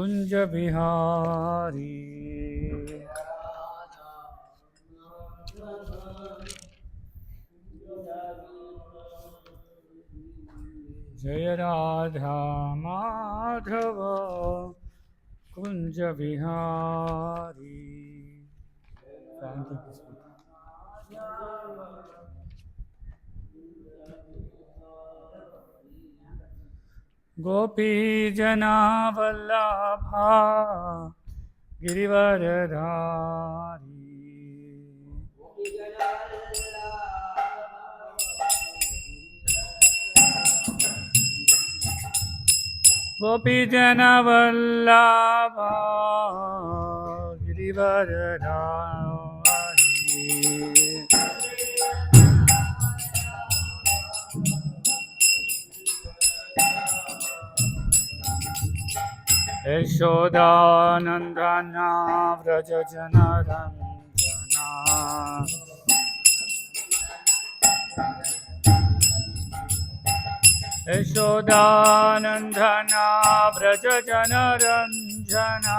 कुंज बिहारी जय राधा माधव कुंज बिहारी। गोपी जना वल्लभा गिरिवरधारी। गोपी जना वल्लभा गिरिवरधारी। यशोदानंदना व्रज जनरंजना। यशोदानंदना व्रज जनरंजना।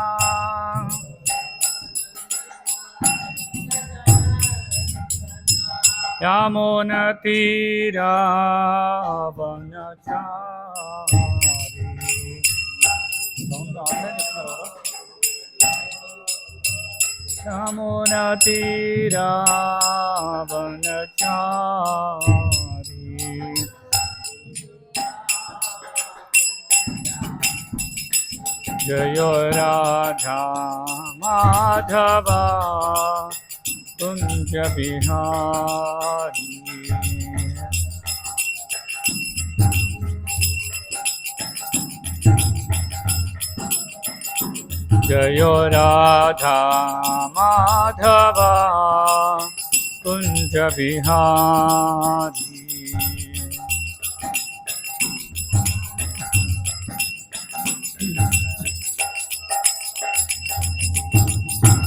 यामुनतीरावनचारी। यामुनतीरावनचारी। जय राधा माधवा कुंज बिहारी। जय राधा माधवा कुंज बिहारी।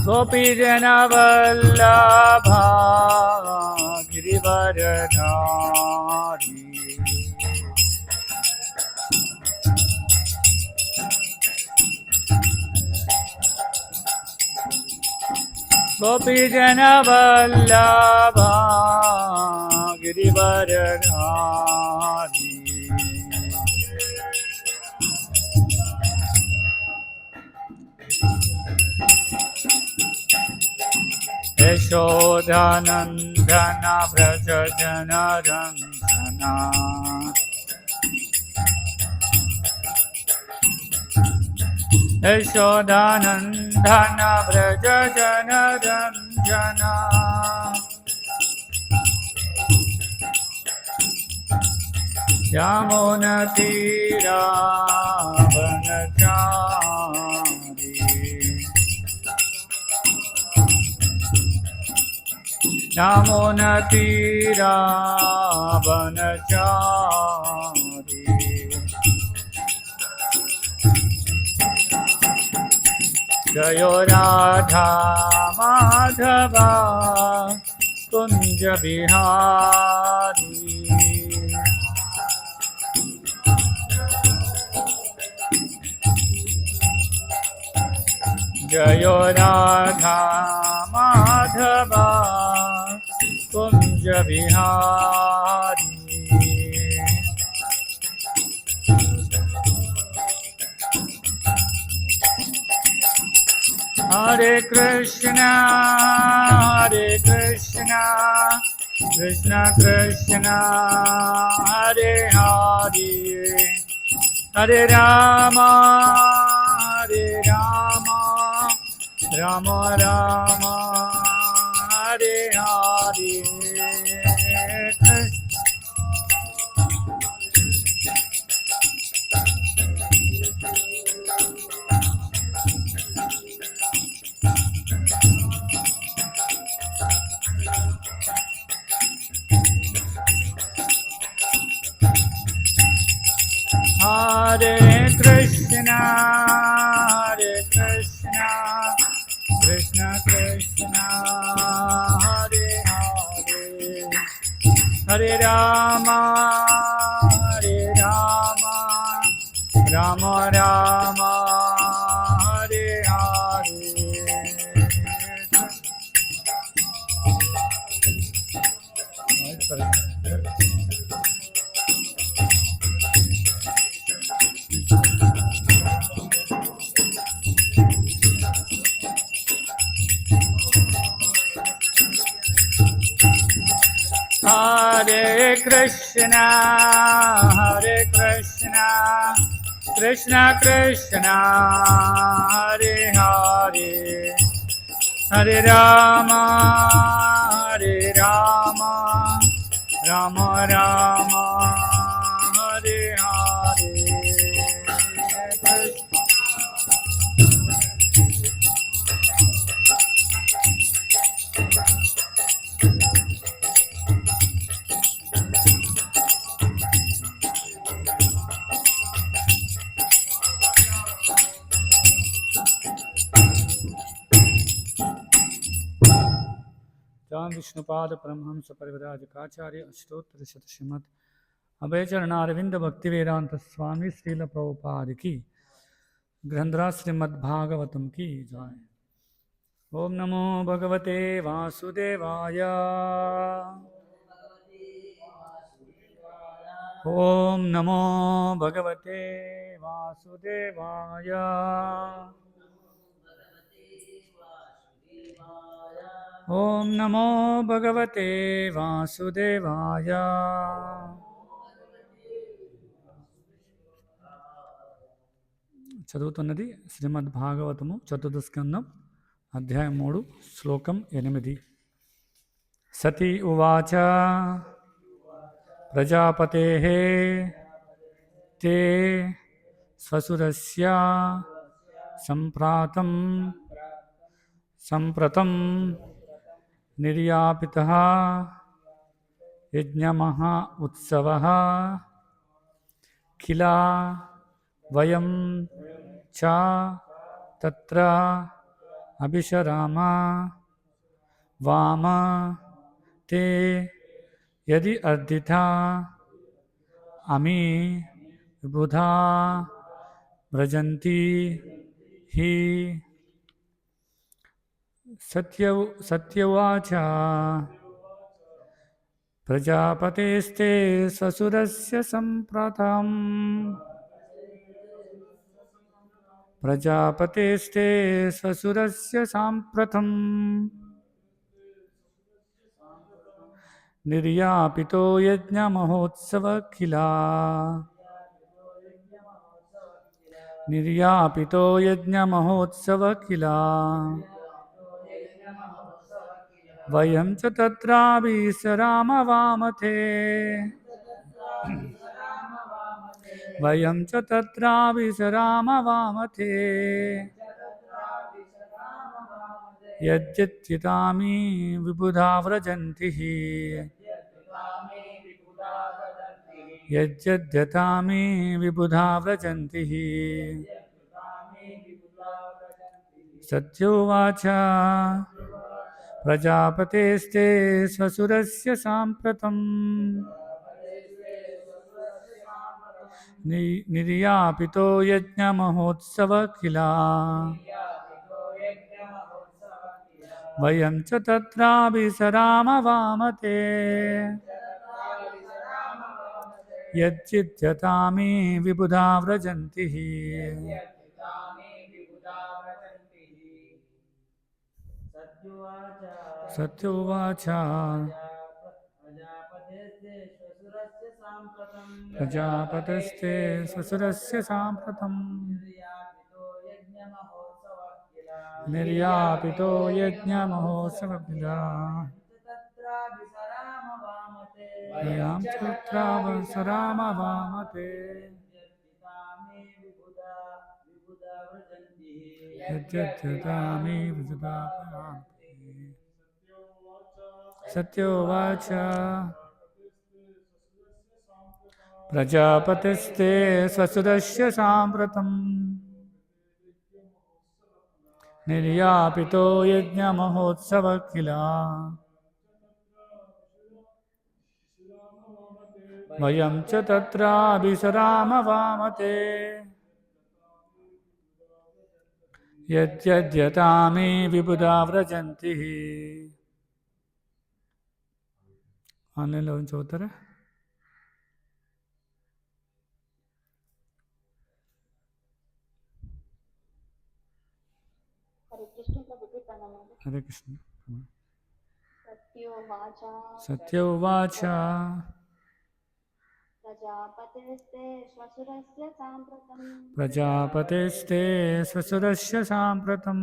गोपी जन वल्लभा गिरिवरधारी। गोपी जन वल्लभा गिरिवरधारी। यशोदानंदन व्रज जनरंजना। यशोदानंदन व्रज जनरंजना। यामुनतीरावनचारी। यामुनतीरावनचारी। जय राधा माधवा कुंज बिहारी। जय राधा माधवा कुंज बिहारी। हरे कृष्णा कृष्ण कृष्ण हरे हरे। हरे Ram Ram Ram Hare Hare. Hare Krishna Krishna Krishna Hare Hare. Hare Rama Rama Rama Krishna, Hare Krishna, Krishna Krishna, Hare Hare, Hare Rama, Hare Rama, Rama Rama, Hare Hare. Ram Vishnupad Paramhans परिव्राजकाचार्य अष्टोत्तर शत श्रीमद अभय चरणारविंद भक्ति वेदांत स्वामी श्रील प्रभुपाद की ग्रंथराज श्रीमद् भागवतम की जय। ओम नमो भगवते वासुदेवाय, ओम नमो भगवते वासुदेवाय, ओम नमो भगवते वासुदेवाय। చదువుతున్నది శ్రీమద్ భాగవతము చతుర్థ స్కందం అధ్యాయం 3 శ్లోకం 8. సతి ఉవాచ ప్రజాపతేః తే స్వసురస్య సంప్రతం నిర్యాపితః యజ్ఞమః ఉత్సవః కిల వయం చ తత్ర అభిశరామ వామ తే యది అర్ధితా అమి విబుధా వ్రజంతి హి. సత్యవాచ ప్రజాపతేస్తే స్వసురస్య సంప్రతం ప్రజాపతేస్తే స్వసురస్య సాంప్రతం నిర్యాపితో యజ్ఞమహోత్సవఖిలా నిర్యాపితో యజ్ఞమహోత్సవఖిలా వయం చ తత్రాభిసరామ వామతే వయం చ తత్రాభిసరామ వామతే యజ్జత్యతామి విబుధా వ్రజంతి యజ్జద్యతామి విబుధా వ్రజంతి. సత్యోవాచ ప్రజాపతేస్తే స్వసురస్య సాంప్రతం నిర్యాపితో యజ్ఞమహోత్సవఖిలా వయం చ తత్రాభిసరామ వామతే యజ్జిద్యతామి విబుధా వ్రజంతి. సత్యోవాచ ప్రజాపతేస్తే స్వసురస్య సాంప్రతం నిర్యాపితో యజ్ఞమహోత్సవఖిలా వయం చ తత్రాభిసరామ వామతే యజ్జత్యతామి విబుధా వ్రజంతి. సత్యోవాచ ప్రజాపతిస్తే స్వసురస్య సాంప్రతం నిర్యాపితో యజ్ఞమహోత్సవఖిలా వయం చ తత్రాభిసరామ వామతే యజ్జద్యతామి విబుధా వ్రజంతి. ఆన్లైన్లో చదువుతారా? హరే కృష్ణ. సత్యోవాచ ప్రజాపతేస్తే స్వసురస్య సాంప్రతం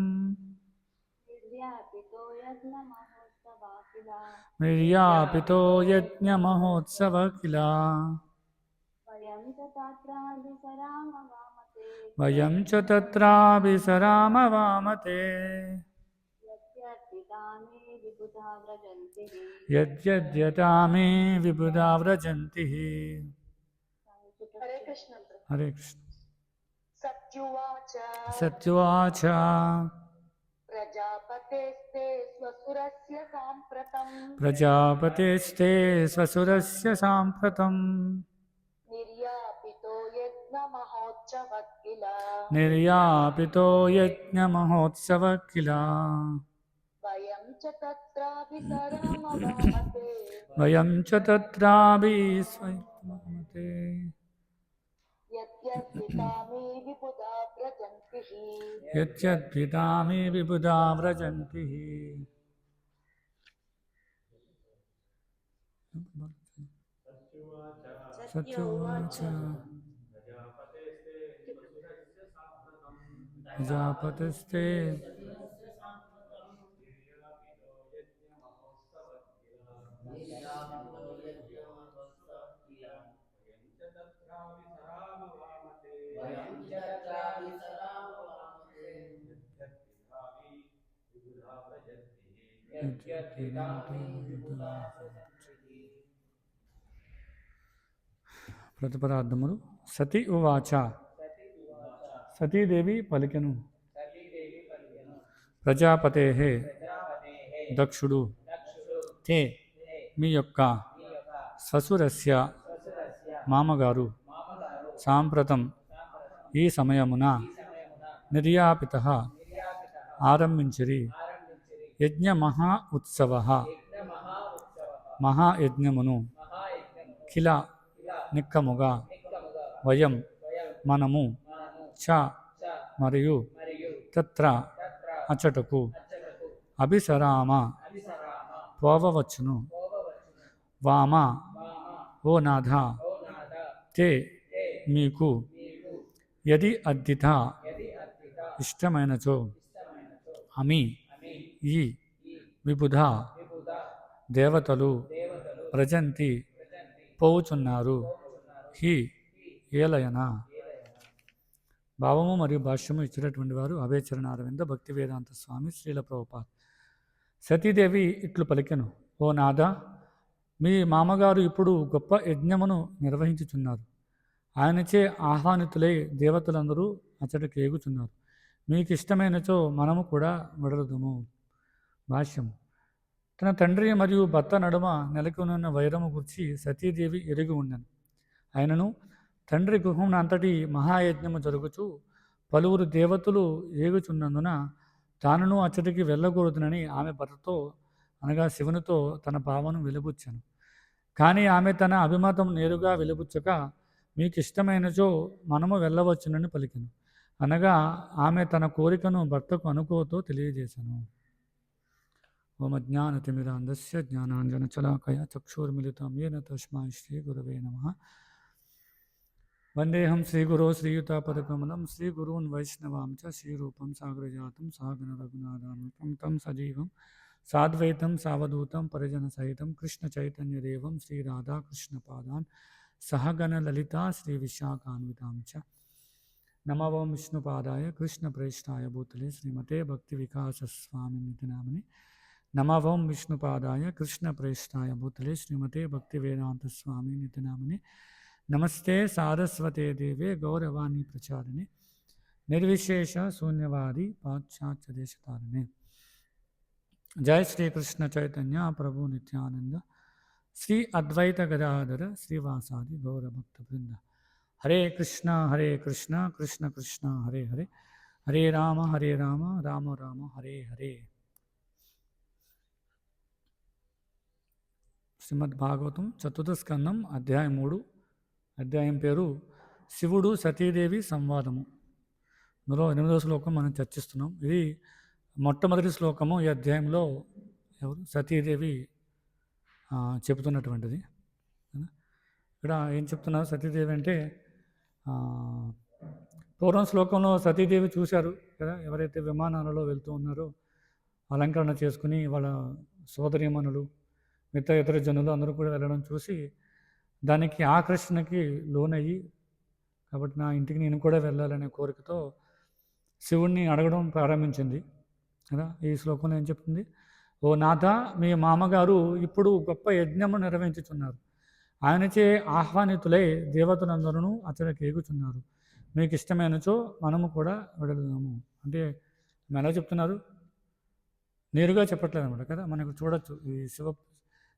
నిర్యాపితో యజ్ఞమహోత్సవ కిల వయం చ తత్రాభిసరామవామతే యద్యద్యతా మే విబుధా వ్రజంతి. హరే కృష్ణ. హరే కృష్ణ. సత్యువాచ సత్యువాచ ప్రజాపతేస్తే స్వసురస్య సాంప్రతం ప్రజాపతేస్తే స్వసురస్య సాంప్రతం నిర్యాపితో యజ్ఞ మహోత్సవ కిల నిర్యాపితో యజ్ఞమహోత్సవ కిల వయం చ తత్రాభిసరామవామతే వయం చ తత్రాభిస్వమతే యద్యద్వితా మే విబుధా వ్రజంతి. యద్యద్వితా మే విబుధా వ్రజంతి. సత్యువాచ ప్రజాపతిస్తే ప్రతిపదార్థములు. సతి ఉవాచ సతీదేవి పలికెను. ప్రజాపతే దక్షుడు తే మీ యొక్క ససురస్య మామగారు సాంప్రతం ఈ సమయమున నిర్యాపిత ఆరంభించిరి యజ్ఞ మహా ఉత్సవ మహాయజ్ఞమును కిల నిక్కముగా వయం మనము చ మరియు తత్ర అచటకు అభిసరామ పోవవచ్చును వామ ఓ నాథ తే మీకు యది అద్దిత ఇష్టమైనచో అమి ఈ విబుధ దేవతలు ప్రజంతి పోవుచున్నారు హి ఏలయన. భావము మరియు భాష్యము ఇచ్చినటువంటి వారు అభయచరణ అరవింద భక్తి వేదాంత స్వామి శ్రీల ప్రభుపాద్. సతీదేవి ఇట్లు పలికెను. ఓ నాథ, మీ మామగారు ఇప్పుడు గొప్ప యజ్ఞమును నిర్వహించుచున్నారు. ఆయనచే ఆహ్వానితులై దేవతలందరూ అతడికి ఏగుచున్నారు. మీకు ఇష్టమైనచో మనము కూడా వెడలుదుము. భాష్యము. తన తండ్రి మరియు భర్త నడుమ నెలకొనున్న వైరము గురించి సతీదేవి ఎరిగి ఉండను. ఆయనను తండ్రి గృహం అంతటి మహాయజ్ఞము జరుగుచు పలువురు దేవతలు ఏగుచున్నందున తానును అచ్చటికి వెళ్ళకూడదునని ఆమె భర్తతో అనగా శివునితో తన భావను వెలిబుచ్చాను. కానీ ఆమె తన అభిమతం నేరుగా వెలిబుచ్చక మీకు ఇష్టమైనచో మనము వెళ్ళవచ్చునని పలికెను. అనగా ఆమె తన కోరికను భర్తకు అనుకోతో తెలియజేశాను. ఓం అజ్ఞానతిమిరాంధస్య జ్ఞానాంజనశలాకయ చక్షుర్మిలితం येन తస్మై శ్రీగురవే నమః. వందేహం శ్రీగురో శ్రీయుతాపదకమలం శ్రీగురూన్ వైష్ణవాం చ శ్రీరూపం సాగరజాతం సాగర రఘునాథాన్వితం తం సజీవం సాద్వైతం సావధూతం పరిజనసహితం కృష్ణ చైతన్యదేవం శ్రీరాధాకృష్ణపాదాన్ సహగణ లలితా శ్రీ విశాఖాన్వితాం చ. నమో ఓం విష్ణుపాదాయ కృష్ణప్రేష్ఠాయ భూతలే శ్రీమతే భక్తి వికాసస్వామినితి నామని. నమో ఓం విష్ణుపాదాయ కృష్ణప్రేష్ఠాయ భూతలే శ్రీమతే భక్తి వేదాంత స్వామినితి నామని. నమస్తే సారస్వతే దేవే గౌరవాణి ప్రచారిణి నిర్విశేష శూన్యవాది పాశ్చాత్య దేశతారిణి. జయ శ్రీకృష్ణ చైతన్య ప్రభు నిత్యానంద శ్రీ అద్వైత గదాధర శ్రీవాసాది గౌరభక్త బృంద. హరే కృష్ణ కృష్ణ కృష్ణ హరే హరే, హరే రామ రామ రామ హరే హరే. శ్రీమద్ భాగవతం చతుర్థ స్కందం అధ్యాయం 3. అధ్యాయం పేరు శివుడు సతీదేవి సంవాదము. ఇందులో 8వ శ్లోకం మనం చర్చిస్తున్నాం. ఇది మొట్టమొదటి శ్లోకము. ఈ అధ్యాయంలో ఎవరు సతీదేవి చెబుతున్నటువంటిది. ఇక్కడ ఏం చెప్తున్నారు సతీదేవి అంటే ఆ, పూర్వం శ్లోకంలో సతీదేవి చూశారు కదా, ఎవరైతే విమానాలలో వెళ్తూ ఉన్నారో అలంకరణ చేసుకుని వాళ్ళ సోదరీమణులు మిగతా ఇతర జనులు అందరూ కూడా వెళ్ళడం చూసి దానికి ఆకర్షణకి లోనయ్యి, కాబట్టి నా ఇంటికి నేను కూడా వెళ్ళాలనే కోరికతో శివుణ్ణి అడగడం ప్రారంభించింది కదా. ఈ శ్లోకంలో ఏం చెప్తుంది, ఓ నాథ, మీ మామగారు ఇప్పుడు గొప్ప యజ్ఞము నిర్వహించుచున్నారు. ఆయనచే ఆహ్వానితులై దేవతలందరూ అతనికి ఏగుచున్నారు. మీకు ఇష్టమైనచో మనము కూడా వెళదాము. అంటే ఎలా చెప్తున్నారు, నేరుగా చెప్పట్లేదు అనమాట కదా. మనకు చూడొచ్చు ఈ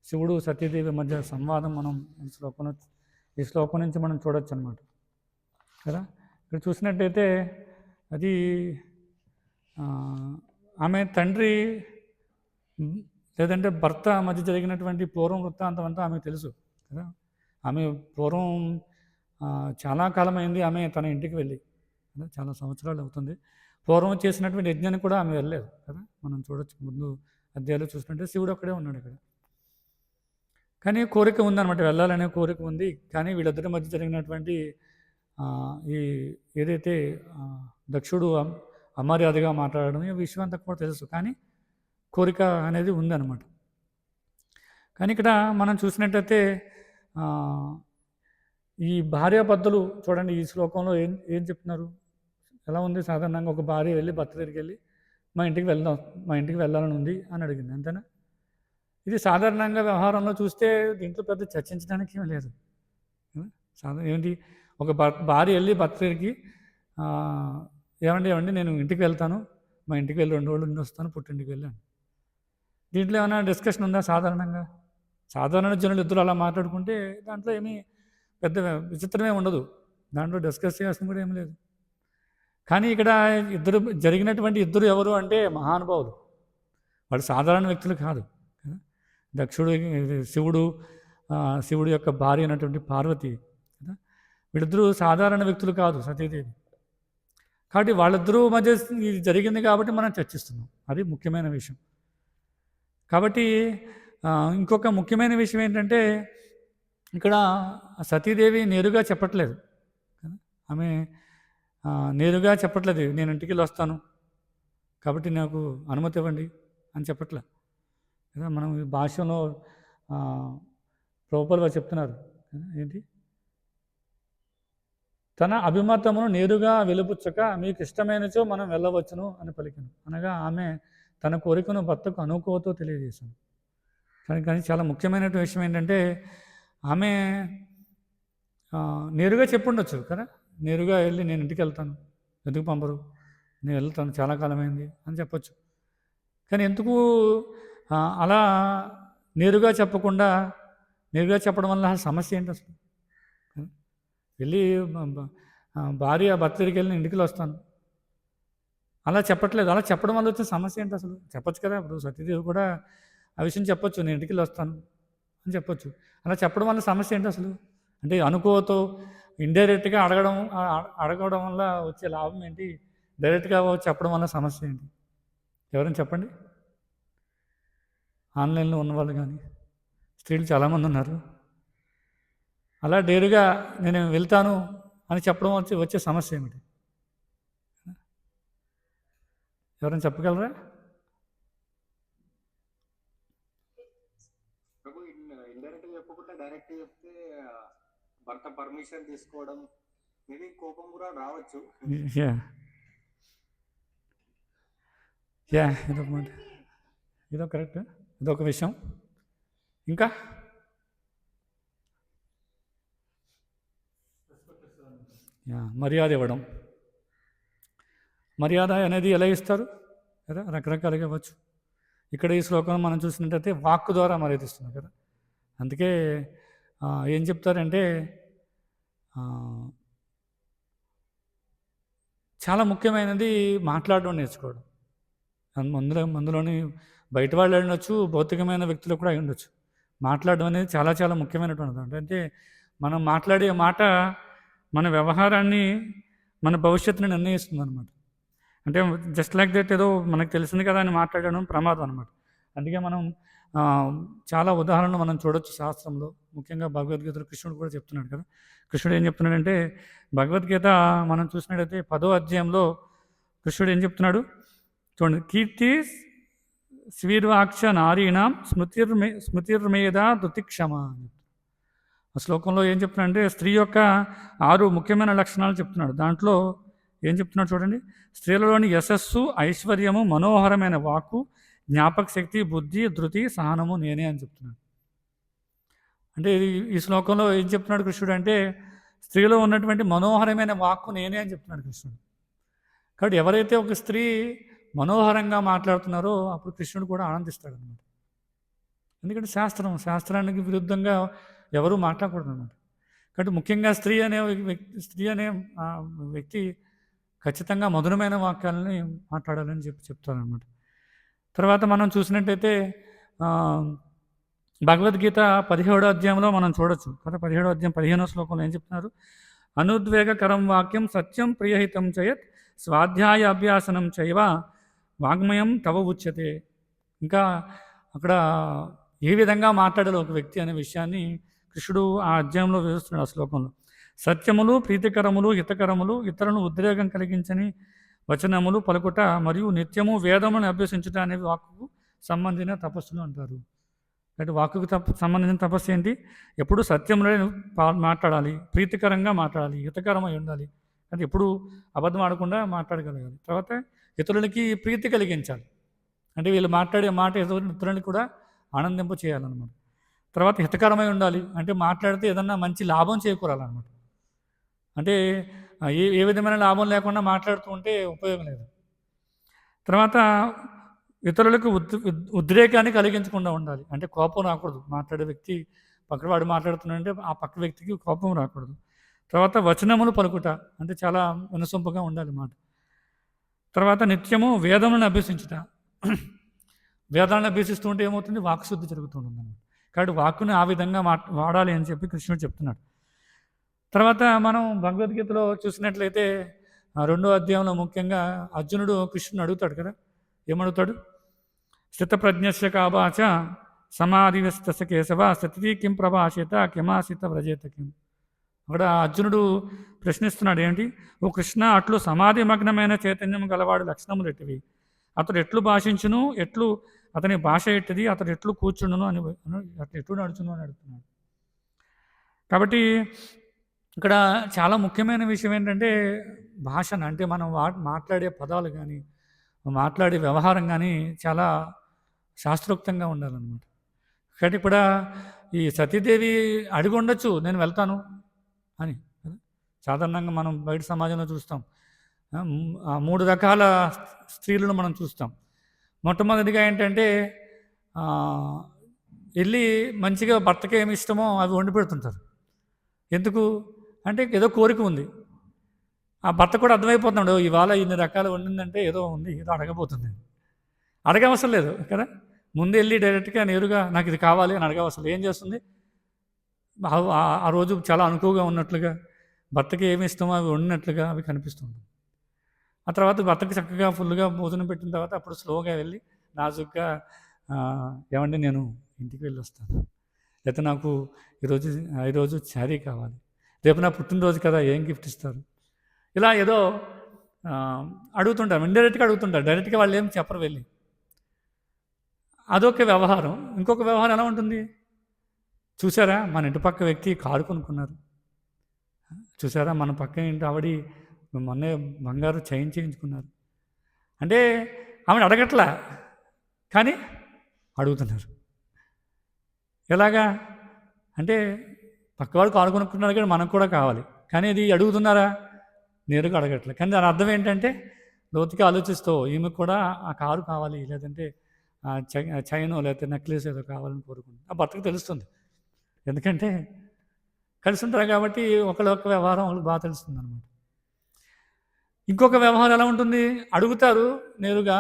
శివుడు సతీదేవి మధ్య సంవాదం మనం ఈ శ్లోకం నుంచి మనం చూడొచ్చు అనమాట కదా. ఇక్కడ చూసినట్టయితే అది ఆమె తండ్రి లేదంటే భర్త మధ్య జరిగినటువంటి పూర్వం వృత్తాంతం అంతా ఆమెకు తెలుసు కదా. ఆమె పూర్వం చాలా కాలమైంది ఆమె తన ఇంటికి వెళ్ళి కదా, చాలా సంవత్సరాలు అవుతుంది. పూర్వం చేసినటువంటి యజ్ఞాన్ని కూడా ఆమె వెళ్ళలేదు కదా. మనం చూడొచ్చు ముందు అధ్యాయాలు చూసినట్టే శివుడు అక్కడే ఉన్నాడు ఇక్కడ. కానీ కోరిక ఉందన్నమాట, వెళ్ళాలనే కోరిక ఉంది. కానీ వీళ్ళిద్దరి మధ్య జరిగినటువంటి ఈ ఏదైతే దక్షుడు అమర్యాదగా మాట్లాడడం ఈ విషయం అంతా కూడా తెలుసు, కానీ కోరిక అనేది ఉందన్నమాట. కానీ ఇక్కడ మనం చూసినట్టయితే ఈ భార్యాభర్తలు చూడండి, ఈ శ్లోకంలో ఏం చెప్తున్నారు, ఎలా ఉంది. సాధారణంగా ఒక భార్య వెళ్ళి భర్త దగ్గరికి వెళ్ళి మా ఇంటికి వెళ్ళాలని ఉంది అని అడిగింది, అంతేనా. ఇది సాధారణంగా వ్యవహారంలో చూస్తే దీంట్లో పెద్ద చర్చించడానికి ఏం లేదు. ఏంటి, ఒక భార్య వెళ్ళి భర్త దగ్గరికి ఏమండి నేను ఇంటికి వెళ్తాను, మా ఇంటికి వెళ్ళి 2 రోజులు ఉండి వస్తాను, పుట్టింటికి వెళ్ళాను. దీంట్లో ఏమైనా డిస్కషన్ ఉందా? సాధారణ జనులు ఇద్దరు అలా మాట్లాడుకుంటే దాంట్లో ఏమీ పెద్ద విచిత్రమే ఉండదు, దాంట్లో డిస్కస్ చేయాల్సిన కూడా ఏమీ లేదు. కానీ ఇక్కడ జరిగినటువంటి ఇద్దరు ఎవరు అంటే మహానుభావులు, వాళ్ళు సాధారణ వ్యక్తులు కాదు. శివుడు యొక్క భార్య అయినటువంటి పార్వతి కదా, వీళ్ళిద్దరూ సాధారణ వ్యక్తులు కాదు, సతీదేవి. కాబట్టి వాళ్ళిద్దరూ మధ్య ఇది జరిగింది కాబట్టి మనం చర్చిస్తున్నాం, అది ముఖ్యమైన విషయం. కాబట్టి ఇంకొక ముఖ్యమైన విషయం ఏంటంటే ఇక్కడ సతీదేవి నేరుగా చెప్పట్లేదు కదా, ఆమె నేరుగా చెప్పట్లేదు నేను ఇంటికి వెళ్ళి వస్తాను కాబట్టి నాకు అనుమతి ఇవ్వండి అని చెప్పట్లే కదా. మనం ఈ భాషలో ప్రభువులు చెప్తున్నారు ఏంటి, తన అభిమతమును నేరుగా వెలుపుచ్చక మీకు ఇష్టమైనచో మనం వెళ్ళవచ్చును అని పలికిను. అనగా ఆమె తన కోరికను భర్తకు అనుకోతో తెలియజేశాను. కానీ చాలా ముఖ్యమైన విషయం ఏంటంటే ఆమె నేరుగా చెప్పుండొచ్చు కదా, నేరుగా వెళ్ళి నేను ఇంటికి వెళ్తాను, ఎందుకు పంపరు, నేను వెళ్తాను చాలా కాలమైంది అని చెప్పొచ్చు. కానీ ఎందుకు అలా నేరుగా చెప్పకుండా, నేరుగా చెప్పడం వల్ల సమస్య ఏంటి అసలు? వెళ్ళి భార్య భర్త దగ్గరికి వెళ్ళి ఇంటికి వస్తాను అలా చెప్పట్లేదు. అలా చెప్పడం వల్ల వచ్చే సమస్య ఏంటి అసలు? చెప్పొచ్చు కదా. ఇప్పుడు సతీదేవి కూడా ఆ విషయం చెప్పొచ్చు, నేను ఇంటికి వస్తాను అని చెప్పొచ్చు. అలా చెప్పడం వల్ల సమస్య ఏంటి అసలు? అంటే అనుకోతో ఇండైరెక్ట్గా అడగడం వల్ల వచ్చే లాభం ఏంటి, డైరెక్ట్గా చెప్పడం వల్ల సమస్య ఏంటి? ఎవరైనా చెప్పండి. ఆన్లైన్లో ఉన్నవాళ్ళు కానీ స్త్రీలు చాలామంది ఉన్నారు. అలా డైరెక్ట్గా నేను వెళ్తాను అని చెప్పడం వచ్చే సమస్య ఏమిటి? ఎవరైనా చెప్పగలరా? ఇండైరెక్ట్ చెప్పకుండా డైరెక్ట్ చెప్తే భర్త పర్మిషన్ తీసుకోవడం, ఇది కోపం కూడా రావచ్చు. ఇదో కరెక్ట్, ఇదొక విషయం. ఇంకా మర్యాద ఇవ్వడం. మర్యాద అనేది ఎలా ఇస్తారు కదా, రకరకాలుగా ఇవ్వచ్చు. ఇక్కడ ఈ శ్లోకం మనం చూసినట్టయితే వాక్కు ద్వారా మర్యాద ఇస్తున్నారు కదా. అందుకే ఏం చెప్తారంటే చాలా ముఖ్యమైనది మాట్లాడడం నేర్చుకోవడం. అందులోని బయట వాళ్ళు ఉండొచ్చు, భౌతికమైన వ్యక్తులు కూడా అయి ఉండొచ్చు. మాట్లాడడం అనేది చాలా చాలా ముఖ్యమైనటువంటిది. అంటే మనం మాట్లాడే మాట మన వ్యవహారాన్ని, మన భవిష్యత్తుని నిర్ణయిస్తుంది అనమాట. అంటే జస్ట్ లైక్ దట్ ఏదో మనకు తెలిసింది కదా అని మాట్లాడడం ప్రమాదం అనమాట. అందుకే మనం చాలా ఉదాహరణలు మనం చూడొచ్చు శాస్త్రంలో. ముఖ్యంగా భగవద్గీతలో కృష్ణుడు కూడా చెప్తున్నాడు కదా. కృష్ణుడు ఏం చెప్తున్నాడంటే భగవద్గీత మనం చూసినట్టయితే 10వ అధ్యాయంలో కృష్ణుడు ఏం చెప్తున్నాడు చూడండి. కీర్తి స్వీర్వాక్ష నారీణాం స్మృతిర్మేధా ధృతిక్షమ. ఆ శ్లోకంలో ఏం చెప్తున్నాడంటే స్త్రీ యొక్క 6 ముఖ్యమైన లక్షణాలు చెప్తున్నాడు. దాంట్లో ఏం చెప్తున్నాడు చూడండి. స్త్రీలలోని యశస్సు, ఐశ్వర్యము, మనోహరమైన వాక్కు, జ్ఞాపక శక్తి, బుద్ధి, ధృతి, సహనము నేనే అని చెప్తున్నాడు. అంటే ఈ శ్లోకంలో ఏం చెప్తున్నాడు కృష్ణుడు అంటే స్త్రీలో ఉన్నటువంటి మనోహరమైన వాక్కు నేనే అని చెప్తున్నాడు కృష్ణుడు. కాబట్టి ఎవరైతే ఒక స్త్రీ మనోహరంగా మాట్లాడుతున్నారో అప్పుడు కృష్ణుడు కూడా ఆనందిస్తాడు అనమాట. ఎందుకంటే శాస్త్రానికి విరుద్ధంగా ఎవరూ మాట్లాడకూడదు అనమాట. కాబట్టి ముఖ్యంగా స్త్రీ అనే వ్యక్తి ఖచ్చితంగా మధురమైన వాక్యాలని మాట్లాడాలని చెప్తారనమాట. తర్వాత మనం చూసినట్టయితే భగవద్గీత 17వ అధ్యాయంలో మనం చూడొచ్చు కదా. 17వ అధ్యాయం 15వ శ్లోకంలో ఏం చెప్తున్నారు. అనుద్వేగకరం వాక్యం సత్యం ప్రియహితం చేయత్ స్వాధ్యాయ అభ్యాసనం చైవ వాగ్మయం తవ ఉచ్యతే. ఇంకా అక్కడ ఏ విధంగా మాట్లాడాలి ఒక వ్యక్తి అనే విషయాన్ని కృష్ణుడు ఆ అధ్యాయంలో వివరిస్తున్నాడు. ఆ శ్లోకంలో సత్యములు, ప్రీతికరములు, హితకరములు, ఇతరులను ఉద్రేకం కలిగించని వచనములు పలుకుట మరియు నిత్యము వేదములను అభ్యసించుట అనేవి వాక్కుకు సంబంధించిన తపస్సులు అంటారు. అంటే వాక్కుకు సంబంధించిన తపస్సు ఏంటి? ఎప్పుడు సత్యములే మాట్లాడాలి, ప్రీతికరంగా మాట్లాడాలి, హితకరమై ఉండాలి. అంటే ఎప్పుడు అబద్ధం ఆడకుండా మాట్లాడగలగాలి. తర్వాత ఇతరులకి ప్రీతి కలిగించాలి. అంటే వీళ్ళు మాట్లాడే మాట ఇతరులని కూడా ఆనందింప చేయాలన్నమాట. తర్వాత హితకరమై ఉండాలి. అంటే మాట్లాడితే ఏదన్నా మంచి లాభం చేకూరాలన్నమాట. అంటే ఏ విధమైన లాభం లేకుండా మాట్లాడుతూ ఉంటే ఉపయోగం లేదు. తర్వాత ఇతరులకు ఉద్రేకాన్ని కలిగించకుండా ఉండాలి. అంటే కోపం రాకూడదు. మాట్లాడే వ్యక్తి పక్కవాడు మాట్లాడుతున్నాడంటే ఆ పక్క వ్యక్తికి కోపం రాకూడదు. తర్వాత వచనములు పలుకుట అంటే చాలా వినసొంపుగా ఉండాలి మాట. తర్వాత నిత్యము వేదములను అభ్యసించుట. వేదాలను అభ్యసిస్తూ ఉంటే ఏమవుతుంది? వాక్శుద్ధి జరుగుతుంటుంది అన్నమాట. కాబట్టి వాక్కుని ఆ విధంగా వాడాలి అని చెప్పి కృష్ణుడు చెప్తున్నాడు. తర్వాత మనం భగవద్గీతలో చూసినట్లయితే 2వ అధ్యాయంలో ముఖ్యంగా అర్జునుడు కృష్ణుని అడుగుతాడు కదా. ఏమడుగుతాడు? స్థితప్రజ్ఞస్య కాబాచ సమాధివస్తస్య కేశవ సతీ కిం ప్రభాషిత కిమాసిత వ్రజేత కిం. అక్కడ అర్జునుడు ప్రశ్నిస్తున్నాడు ఏంటి? ఓ కృష్ణ, అట్లు సమాధిమగ్నమైన చైతన్యం గలవాడు లక్షణములు ఎట్టివి? అతడు ఎట్లు భాషించును, ఎట్లు అతని భాష ఎట్టిది, అతడు ఎట్లు కూర్చుండును అని ఎట్లు నడుచును అని అడుగుతున్నాడు. కాబట్టి ఇక్కడ చాలా ముఖ్యమైన విషయం ఏంటంటే భాషను, అంటే మనం మాట్లాడే పదాలు కానీ మాట్లాడే వ్యవహారం కానీ చాలా శాస్త్రోక్తంగా ఉండాలన్నమాట. కాబట్టి ఇక్కడ ఈ సతీదేవి అడిగి ఉండొచ్చు నేను వెళ్తాను అని. సాధారణంగా మనం బయట సమాజంలో చూస్తాం 3 రకాల స్త్రీలను మనం చూస్తాం. మొట్టమొదటిగా ఏంటంటే వెళ్ళి మంచిగా భర్తకి ఏమి ఇష్టమో అవి వండి పెడుతుంటారు. ఎందుకు అంటే ఏదో కోరిక ఉంది. ఆ భర్త కూడా అర్థమైపోతున్నాడు ఇవాళ ఇన్ని రకాలు వండిందంటే ఏదో ఉంది, ఏదో అడగబోతుంది. అడగవసరం లేదు కదా. ముందు వెళ్ళి డైరెక్ట్గా నేరుగా నాకు ఇది కావాలి అని అడగవసరం. ఏం చేస్తుంది? ఆ రోజు చాలా అనుకువగా ఉన్నట్లుగా భర్తకి ఏమి ఇష్టమో అవి వండినట్లుగా అవి కనిపిస్తుంది. ఆ తర్వాత భర్తకి చక్కగా ఫుల్గా భోజనం పెట్టిన తర్వాత అప్పుడు స్లోగా వెళ్ళి నాజుగ్గా ఏమండి నేను ఇంటికి వెళ్ళి వస్తాను, లేకపోతే నాకు ఈరోజు శారీ కావాలి, రేపు నా పుట్టినరోజు కదా ఏం గిఫ్ట్ ఇస్తారు, ఇలా ఏదో అడుగుతుంటారు. ఇండైరెక్ట్గా అడుగుతుంటారు, డైరెక్ట్గా వాళ్ళు ఏం చెప్పరు వెళ్ళి. అదొక వ్యవహారం. ఇంకొక వ్యవహారం ఎలా ఉంటుంది? చూసారా మన ఇంటి పక్క వ్యక్తి కారు కొనుక్కున్నారు, చూసారా మన పక్క ఇంటి ఆవిడ మొన్నే బంగారు చైన్ చేయించుకున్నారు. అంటే ఆవిడ అడగట్లా కానీ అడుగుతున్నారు. ఎలాగా అంటే పక్కవాడు కారు కొనుక్కున్నాడు కానీ మనకు కూడా కావాలి, కానీ ఇది అడుగుతున్నారా? నేరుగా అడగట్లేదు. కానీ దాని అర్థం ఏంటంటే లోతుగా ఆలోచిస్తూ ఈమెకు కూడా ఆ కారు కావాలి, లేదంటే చైనో లేకపోతే నెక్లెస్ ఏదో కావాలని కోరుకుంటుంది. ఆ భర్తకు తెలుస్తుంది, ఎందుకంటే కలిసి ఉంటారు కాబట్టి ఒకళ్ళ వ్యవహారం వాళ్ళకి బాగా తెలుస్తుంది అనమాట. ఇంకొక వ్యవహారం ఎలా ఉంటుంది? అడుగుతారు నేరుగా,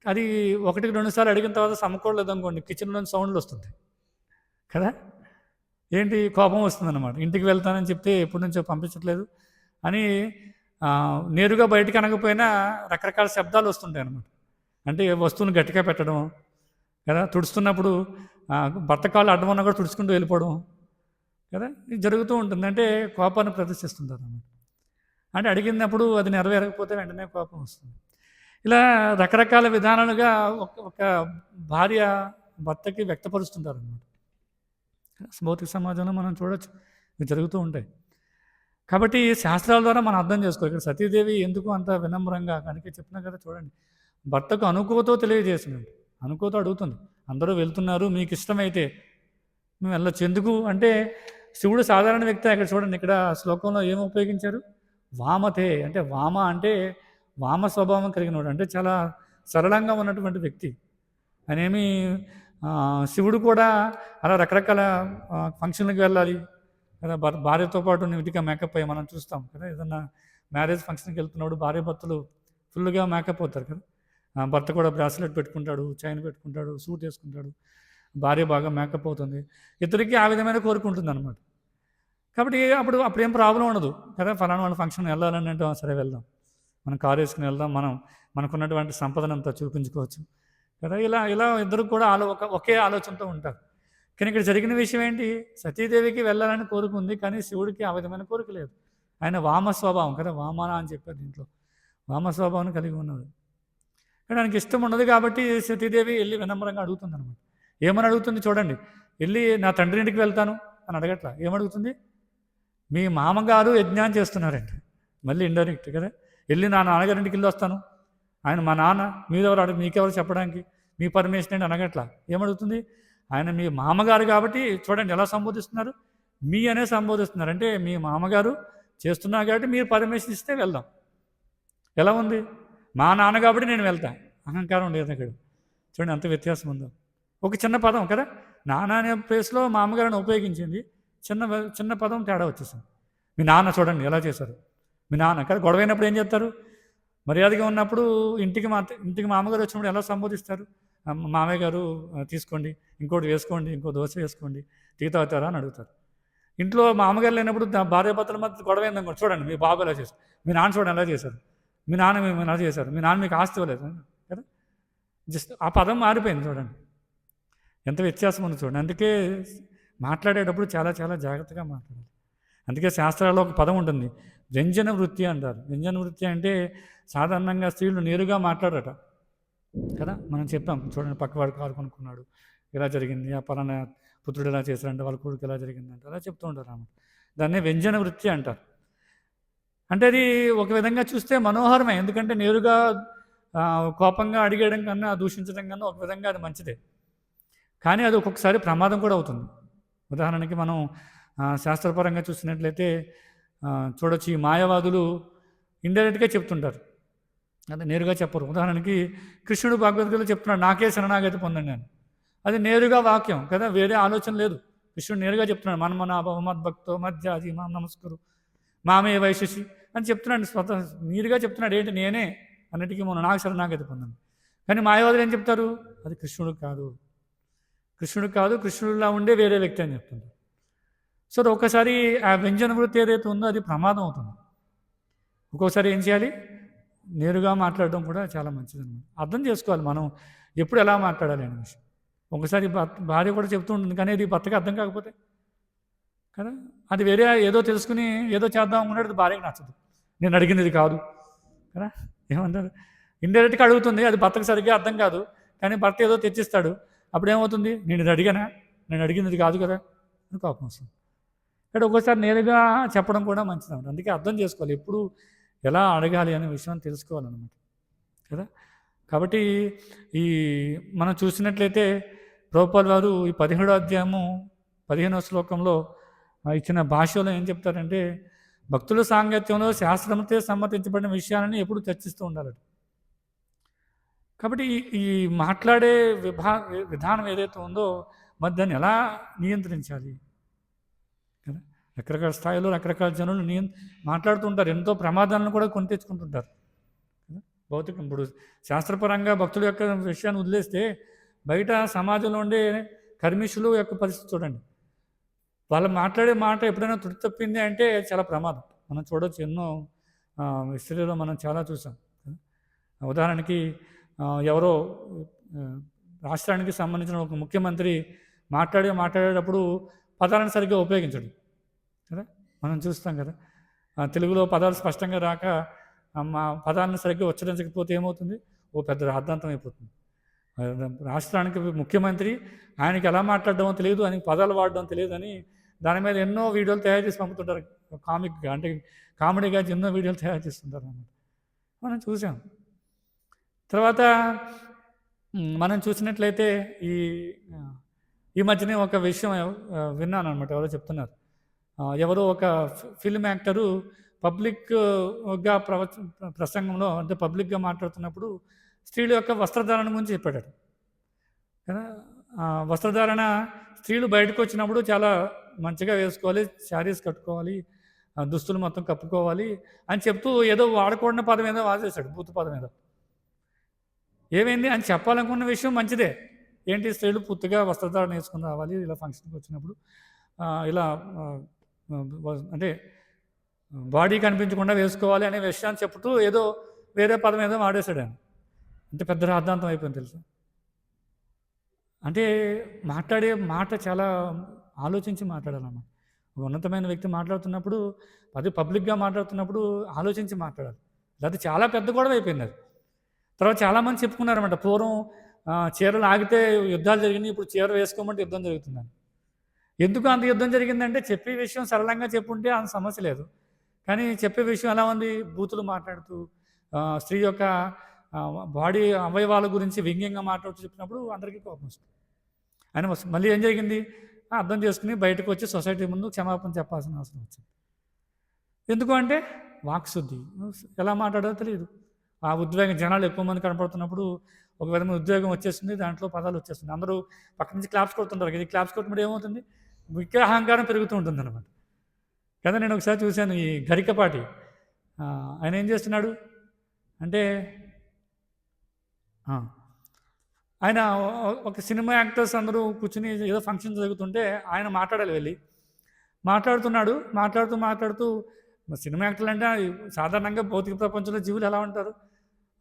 అది 1-2 సార్లు అడిగిన తర్వాత సమకూడలేదు అనుకోండి, కిచెన్లోని సౌండ్లు వస్తుంది కదా. ఏంటి? కోపం వస్తుందన్నమాట. ఇంటికి వెళ్తానని చెప్తే ఎప్పటి నుంచో పంపించట్లేదు అని నేరుగా బయటికి అనకపోయినా రకరకాల శబ్దాలు వస్తుంటాయి అన్నమాట. అంటే వస్తువుని గట్టిగా పెట్టడం, కదా, తుడుస్తున్నప్పుడు భర్త కాళ్ళు అడ్డం ఉన్నా కూడా తుడుచుకుంటూ వెళ్ళిపోవడం కదా, ఇది జరుగుతూ ఉంటుంది. అంటే కోపాన్ని ప్రదర్శిస్తుంటారు అన్నమాట. అంటే అడిగినప్పుడు అది నెరవేరకపోతే వెంటనే కోపం వస్తుంది. ఇలా రకరకాల విధానాలుగా ఒక భార్య భర్తకి వ్యక్తపరుస్తుంటారు అన్నమాట. భౌతిక సమాజంలో మనం చూడొచ్చు, ఇవి జరుగుతూ ఉంటాయి. కాబట్టి శాస్త్రాల ద్వారా మనం అర్థం చేసుకోవాలి. ఇక్కడ సతీదేవి ఎందుకు అంత వినమ్రంగా కనుక చెప్పినా కదా, చూడండి, భర్తకు అనుకోతో తెలియజేసినట్టు, అనుకోతో అడుగుతుంది. అందరూ వెళ్తున్నారు, మీకు ఇష్టమైతే మేము వెళ్ళొచ్చు. ఎందుకు అంటే శివుడు సాధారణ వ్యక్తి. ఇక్కడ చూడండి, ఇక్కడ శ్లోకంలో ఏమి ఉపయోగించారు? వామతే అంటే వామ అంటే వామ స్వభావం కలిగినవాడు, అంటే చాలా సరళంగా ఉన్నటువంటి వ్యక్తి. ఆయనేమి శివుడు కూడా అలా రకరకాల ఫంక్షన్లకు వెళ్ళాలి కదా, భార్యతో పాటు నీట్గా మేకప్ అయ్యి మనం చూస్తాం కదా, ఏదన్నా మ్యారేజ్ ఫంక్షన్కి వెళ్తున్నాడు భార్య భర్తలు ఫుల్గా మేకప్ అవుతారు కదా. భర్త కూడా బ్రాస్లెట్ పెట్టుకుంటాడు, చైన్ పెట్టుకుంటాడు, సూట్ వేసుకుంటాడు, భార్య బాగా మేకప్ అవుతుంది. ఇద్దరికి ఆ విధమైన కోరుకుంటుంది అనమాట. కాబట్టి అప్పుడేం ప్రాబ్లం ఉండదు కదా, ఫలానా వాళ్ళ ఫంక్షన్ వెళ్ళాలని అంటే సరే వెళ్దాం, మనం కారు వేసుకుని వెళ్దాం, మనకున్నటువంటి సంపదనంతా చూపించుకోవచ్చు కదా. ఇలా ఇద్దరు కూడా ఒకే ఆలోచనతో ఉంటారు. కానీ ఇక్కడ జరిగిన విషయం ఏంటి? సతీదేవికి వెళ్ళాలని కోరుకుంది, కానీ శివుడికి ఆ విధమైన కోరిక లేదు. ఆయన వామ స్వభావం కదా, వామన అని చెప్పారు దీంట్లో, వామ స్వభావాన్ని కలిగి ఉన్నాడు. కానీ ఆయనకి ఇష్టం ఉండదు కాబట్టి సతీదేవి వెళ్ళి వినమ్రంగా అడుగుతుంది అనమాట. ఏమని అడుగుతుంది చూడండి, వెళ్ళి నా తండ్రి ఇంటికి వెళ్తాను అని అడగట్లా. ఏమడుగుతుంది? మీ మామగారు యజ్ఞానం చేస్తున్నారండి, మళ్ళీ ఇండైరెక్ట్ కదా. వెళ్ళి నా నాన్నగారింటికి వెళ్ళి వస్తాను, ఆయన మా నాన్న, మీరెవరు మీకెవరు చెప్పడానికి, మీ పర్మిషన్ ఏంటి అనగట్లా. ఏమడుగుతుంది? ఆయన మీ మామగారు కాబట్టి చూడండి ఎలా సంబోధిస్తున్నారు, మీ అనే సంబోధిస్తున్నారు. అంటే మీ మామగారు చేస్తున్నారు కాబట్టి మీరు పర్మిషన్ ఇస్తే వెళ్దాం. ఎలా ఉంది? మా నాన్న కాబట్టి నేను వెళ్తాను, అహంకారం లేదు అక్కడ. చూడండి అంత వ్యత్యాసం ఉందో. ఒక చిన్న పదం కదా, నాన్న అనే ప్లేస్లో మా అమ్మగారిని ఉపయోగించింది, చిన్న పదం తేడా వచ్చేసింది. మీ నాన్న చూడండి ఎలా చేశారు, మీ నాన్న కదా. గొడవైనప్పుడు ఏం చేస్తారు? మర్యాదగా ఉన్నప్పుడు ఇంటికి మామగారు వచ్చినప్పుడు ఎలా సంబోధిస్తారు? మామయ్య గారు తీసుకోండి, ఇంకోటి వేసుకోండి, ఇంకో దోశ వేసుకోండి, టీ తాగుతారా అని అడుగుతారు. ఇంట్లో మామగారు లేనప్పుడు భార్యాభర్తల మధ్య గొడవ అయిందనుకోండి, చూడండి మీ బాబు ఎలా చేశారు, మీ నాన్న చూడండి ఎలా చేశారు, మీ నాన్న మేము ఎలా చేశారు, మీ నాన్న మీకు ఆస్తి ఇవ్వలేదు కదా. జస్ట్ ఆ పదం మారిపోయింది. చూడండి ఎంత వ్యత్యాసం ఉంది చూడండి. అందుకే మాట్లాడేటప్పుడు చాలా చాలా జాగ్రత్తగా మాట్లాడాలి. అందుకే శాస్త్రాల్లో ఒక పదం ఉంటుంది, వ్యంజన వృత్తి అంటారు. వ్యంజన వృత్తి అంటే సాధారణంగా స్త్రీలు నేరుగా మాట్లాడట కదా. మనం చెప్పాం చూడండి, పక్కవాడు కారు కొనుక్కున్నాడు, ఇలా జరిగింది, ఆ పలానా పుత్రుడు ఎలా చేశారంటే వాళ్ళ కొడుకు ఎలా జరిగిందంటే అలా చెప్తూ ఉంటారు అన్నమాట. దాన్నే వ్యంజన వృత్తి అంటారు. అంటే అది ఒక విధంగా చూస్తే మనోహరమే, ఎందుకంటే నేరుగా కోపంగా అడిగేయడం కన్నా దూషించడం కన్నా ఒక విధంగా అది మంచిదే. కానీ అది ఒక్కొక్కసారి ప్రమాదం కూడా అవుతుంది. ఉదాహరణకి మనం శాస్త్రపరంగా చూసినట్లయితే చూడొచ్చు, ఈ మాయావాదులు ఇండైరెక్ట్గా చెప్తుంటారు, అదే నేరుగా చెప్పరు. ఉదాహరణకి కృష్ణుడు భగవద్గీతలో చెప్తున్నాడు, నాకే శరణాగతి పొందండి అని. అది నేరుగా వాక్యం కదా, వేరే ఆలోచన లేదు. కృష్ణుడు నేరుగా చెప్తున్నాడు, మన్మనా భక్తో మధ్యాజీ మాం నమస్కరు మామే వైశసి అని చెప్తున్నాడు. స్వతः నేరుగా చెప్తున్నాడు, ఏంటి నేనే అన్నిటికీ నాకు శరణాగతి పొందండి. కానీ మాయావాదులు ఏం చెప్తారు? అది కృష్ణుడు కాదు, కృష్ణుడిలా ఉండే వేరే వ్యక్తి అని చెప్తుంది. సో ఒక్కసారి ఆ వ్యంజన వృత్తి ఏదైతే ఉందో అది ప్రమాదం అవుతుంది. ఒక్కోసారి ఏం చేయాలి? నేరుగా మాట్లాడడం కూడా చాలా మంచిదన్నమాట. అర్థం చేసుకోవాలి మనం ఎప్పుడు ఎలా మాట్లాడాలి అనే విషయం. ఒకసారి భార్య కూడా చెప్తూ ఉంటుంది, కానీ అది భర్తకి అర్థం కాకపోతే కదా, అది వేరే ఏదో తెలుసుకుని ఏదో చేద్దాం అనుకున్నాడు, అది భార్యకి నచ్చదు, నేను అడిగింది ఇది కాదు కదా. ఏమంటారు? ఇండైరెక్ట్గా అడుగుతుంది, అది భర్తకు సరిగ్గా అర్థం కాదు, కానీ భర్త ఏదో తెచ్చిస్తాడు. అప్పుడు ఏమవుతుంది? నేను ఇది అడిగానా, నేను అడిగింది ఇది కాదు కదా అని కోపం వస్తుంది. అంటే ఒక్కోసారి నేరుగా చెప్పడం కూడా మంచిదన్నమాట. అందుకే అర్థం చేసుకోవాలి, ఎప్పుడు ఎలా అడగాలి అనే విషయం తెలుసుకోవాలన్నమాట కదా. కాబట్టి మనం చూసినట్లయితే ప్రభుపాల్ వారు ఈ 17వ అధ్యాయము 15వ శ్లోకంలో ఇచ్చిన భాషలో ఏం చెప్తారంటే, భక్తుల సాంగత్యంలో శాస్త్రంతో సమ్మతించబడిన విషయాలని ఎప్పుడు చర్చిస్తూ ఉండాలట. కాబట్టి ఈ మాట్లాడే విధానం ఏదైతే ఉందో మరి దాన్ని ఎలా నియంత్రించాలి కదా. రకరకాల స్థాయిలో రకరకాల జనులు మాట్లాడుతూ ఉంటారు, ఎంతో ప్రమాదాలను కూడా కొని తెచ్చుకుంటుంటారు కదా. భౌతికం ఇప్పుడు శాస్త్రపరంగా భక్తుల యొక్క విషయాన్ని వదిలేస్తే బయట సమాజంలో ఉండే కర్మిషులు యొక్క పరిస్థితి చూడండి. వాళ్ళు మాట్లాడే మాట ఎప్పుడైనా తుడి తప్పింది అంటే చాలా ప్రమాదం. మనం చూడవచ్చు, ఎన్నో హిస్టరీలో మనం చాలా చూసాం. ఉదాహరణకి ఎవరో రాష్ట్రానికి సంబంధించిన ఒక ముఖ్యమంత్రి మాట్లాడేటప్పుడు పదాలను సరిగ్గా ఉపయోగించడు కదా, మనం చూస్తాం కదా. తెలుగులో పదాలు స్పష్టంగా రాక మా పదాలను సరిగ్గా ఉచ్చరించకపోతే ఏమవుతుంది, ఓ పెద్ద రాద్ధాంతం అయిపోతుంది. రాష్ట్రానికి ముఖ్యమంత్రి, ఆయనకి ఎలా మాట్లాడడమో తెలియదు, ఆయనకి పదాలు వాడడం తెలియదు అని దాని మీద ఎన్నో వీడియోలు తయారు చేసి పంపుతుంటారు. కామిక్గా అంటే కామెడీగా ఎన్నో వీడియోలు తయారు చేస్తుంటారు అన్నమాట. మనం చూసాం. తర్వాత మనం చూసినట్లయితే ఈ మధ్యనే ఒక విషయం విన్నాను అనమాట. ఎవరో చెప్తున్నారు, ఎవరో ఒక ఫిల్మ్ యాక్టరు పబ్లిక్గా ప్రసంగంలో అంటే పబ్లిక్గా మాట్లాడుతున్నప్పుడు స్త్రీల యొక్క వస్త్రధారణ గురించి చెప్పాడు కదా. వస్త్రధారణ స్త్రీలు బయటకు వచ్చినప్పుడు చాలా మంచిగా వేసుకోవాలి, శారీస్ కట్టుకోవాలి, దుస్తులు మొత్తం కప్పుకోవాలి అని చెప్తూ ఏదో వాడకూడని పదం ఏదో వాసేశాడు, బూతు పదం ఏదో. ఏమైంది అని చెప్పాలనుకున్న విషయం మంచిదే. ఏంటి, స్త్రీలు పూర్తిగా వస్త్రధారణ వేసుకుని రావాలి, ఇలా ఫంక్షన్కి వచ్చినప్పుడు ఇలా అంటే బాడీ కనిపించకుండా వేసుకోవాలి అనే విషయాన్ని చెప్తూ ఏదో వేరే పదం ఏదో వాడేశాడు ఆయన. అంటే పెద్ద రాద్ధాంతం అయిపోయింది తెలుసు. అంటే మాట్లాడే మాట చాలా ఆలోచించి మాట్లాడాలన్నమాట. ఒక ఉన్నతమైన వ్యక్తి మాట్లాడుతున్నప్పుడు, అది పబ్లిక్గా మాట్లాడుతున్నప్పుడు ఆలోచించి మాట్లాడాలి. అది చాలా పెద్ద గొడవ అయిపోయింది అది. తర్వాత చాలామంది చెప్పుకున్నారన్నమాట, పూర్వం చీరలు ఆగితే యుద్ధాలు జరిగినాయి, ఇప్పుడు చీర వేసుకోమంటే యుద్ధం జరుగుతుందని. ఎందుకు అంత యుద్ధం జరిగిందంటే చెప్పే విషయం సరళంగా చెప్పుంటే అంత సమస్య లేదు. కానీ చెప్పే విషయం ఎలా ఉంది, బూతులు మాట్లాడుతూ స్త్రీ యొక్క బాడీ అవయవాల గురించి వ్యంగ్యంగా మాట్లాడుతూ చెప్పినప్పుడు అందరికీ కోపం వస్తుంది. ఆయన మళ్ళీ ఏం జరిగింది, అర్థం చేసుకుని బయటకు వచ్చి సొసైటీ ముందు క్షమాపణ చెప్పాల్సిన అవసరం వచ్చింది. ఎందుకు అంటే వాక్శుద్ధి, ఎలా మాట్లాడాలో తెలియదు. ఆ ఉద్వేగం జనాలు ఎక్కువ మంది కనపడుతున్నప్పుడు ఒక విధమైన ఉద్వేగం వచ్చేస్తుంది, దాంట్లో పదాలు వచ్చేస్తుంది. అందరూ పక్క నుంచి క్లాప్స్ కొడుతుంటారు. ఇది క్లాప్స్ కొట్టినప్పుడు ఏమవుతుంది, ఇంకా అహంకారం పెరుగుతూ ఉంటుంది అనమాట కదా. నేను ఒకసారి చూశాను, ఈ గరికపాటి ఆయన ఏం చేస్తున్నాడు అంటే, ఆయన ఒక సినిమా యాక్టర్స్ అందరూ కూర్చుని ఏదో ఫంక్షన్ జరుగుతుంటే ఆయన మాట్లాడాలి, వెళ్ళి మాట్లాడుతూ సినిమా యాక్టర్లు అంటే సాధారణంగా భౌతిక ప్రపంచంలో జీవులు ఎలా ఉంటారు,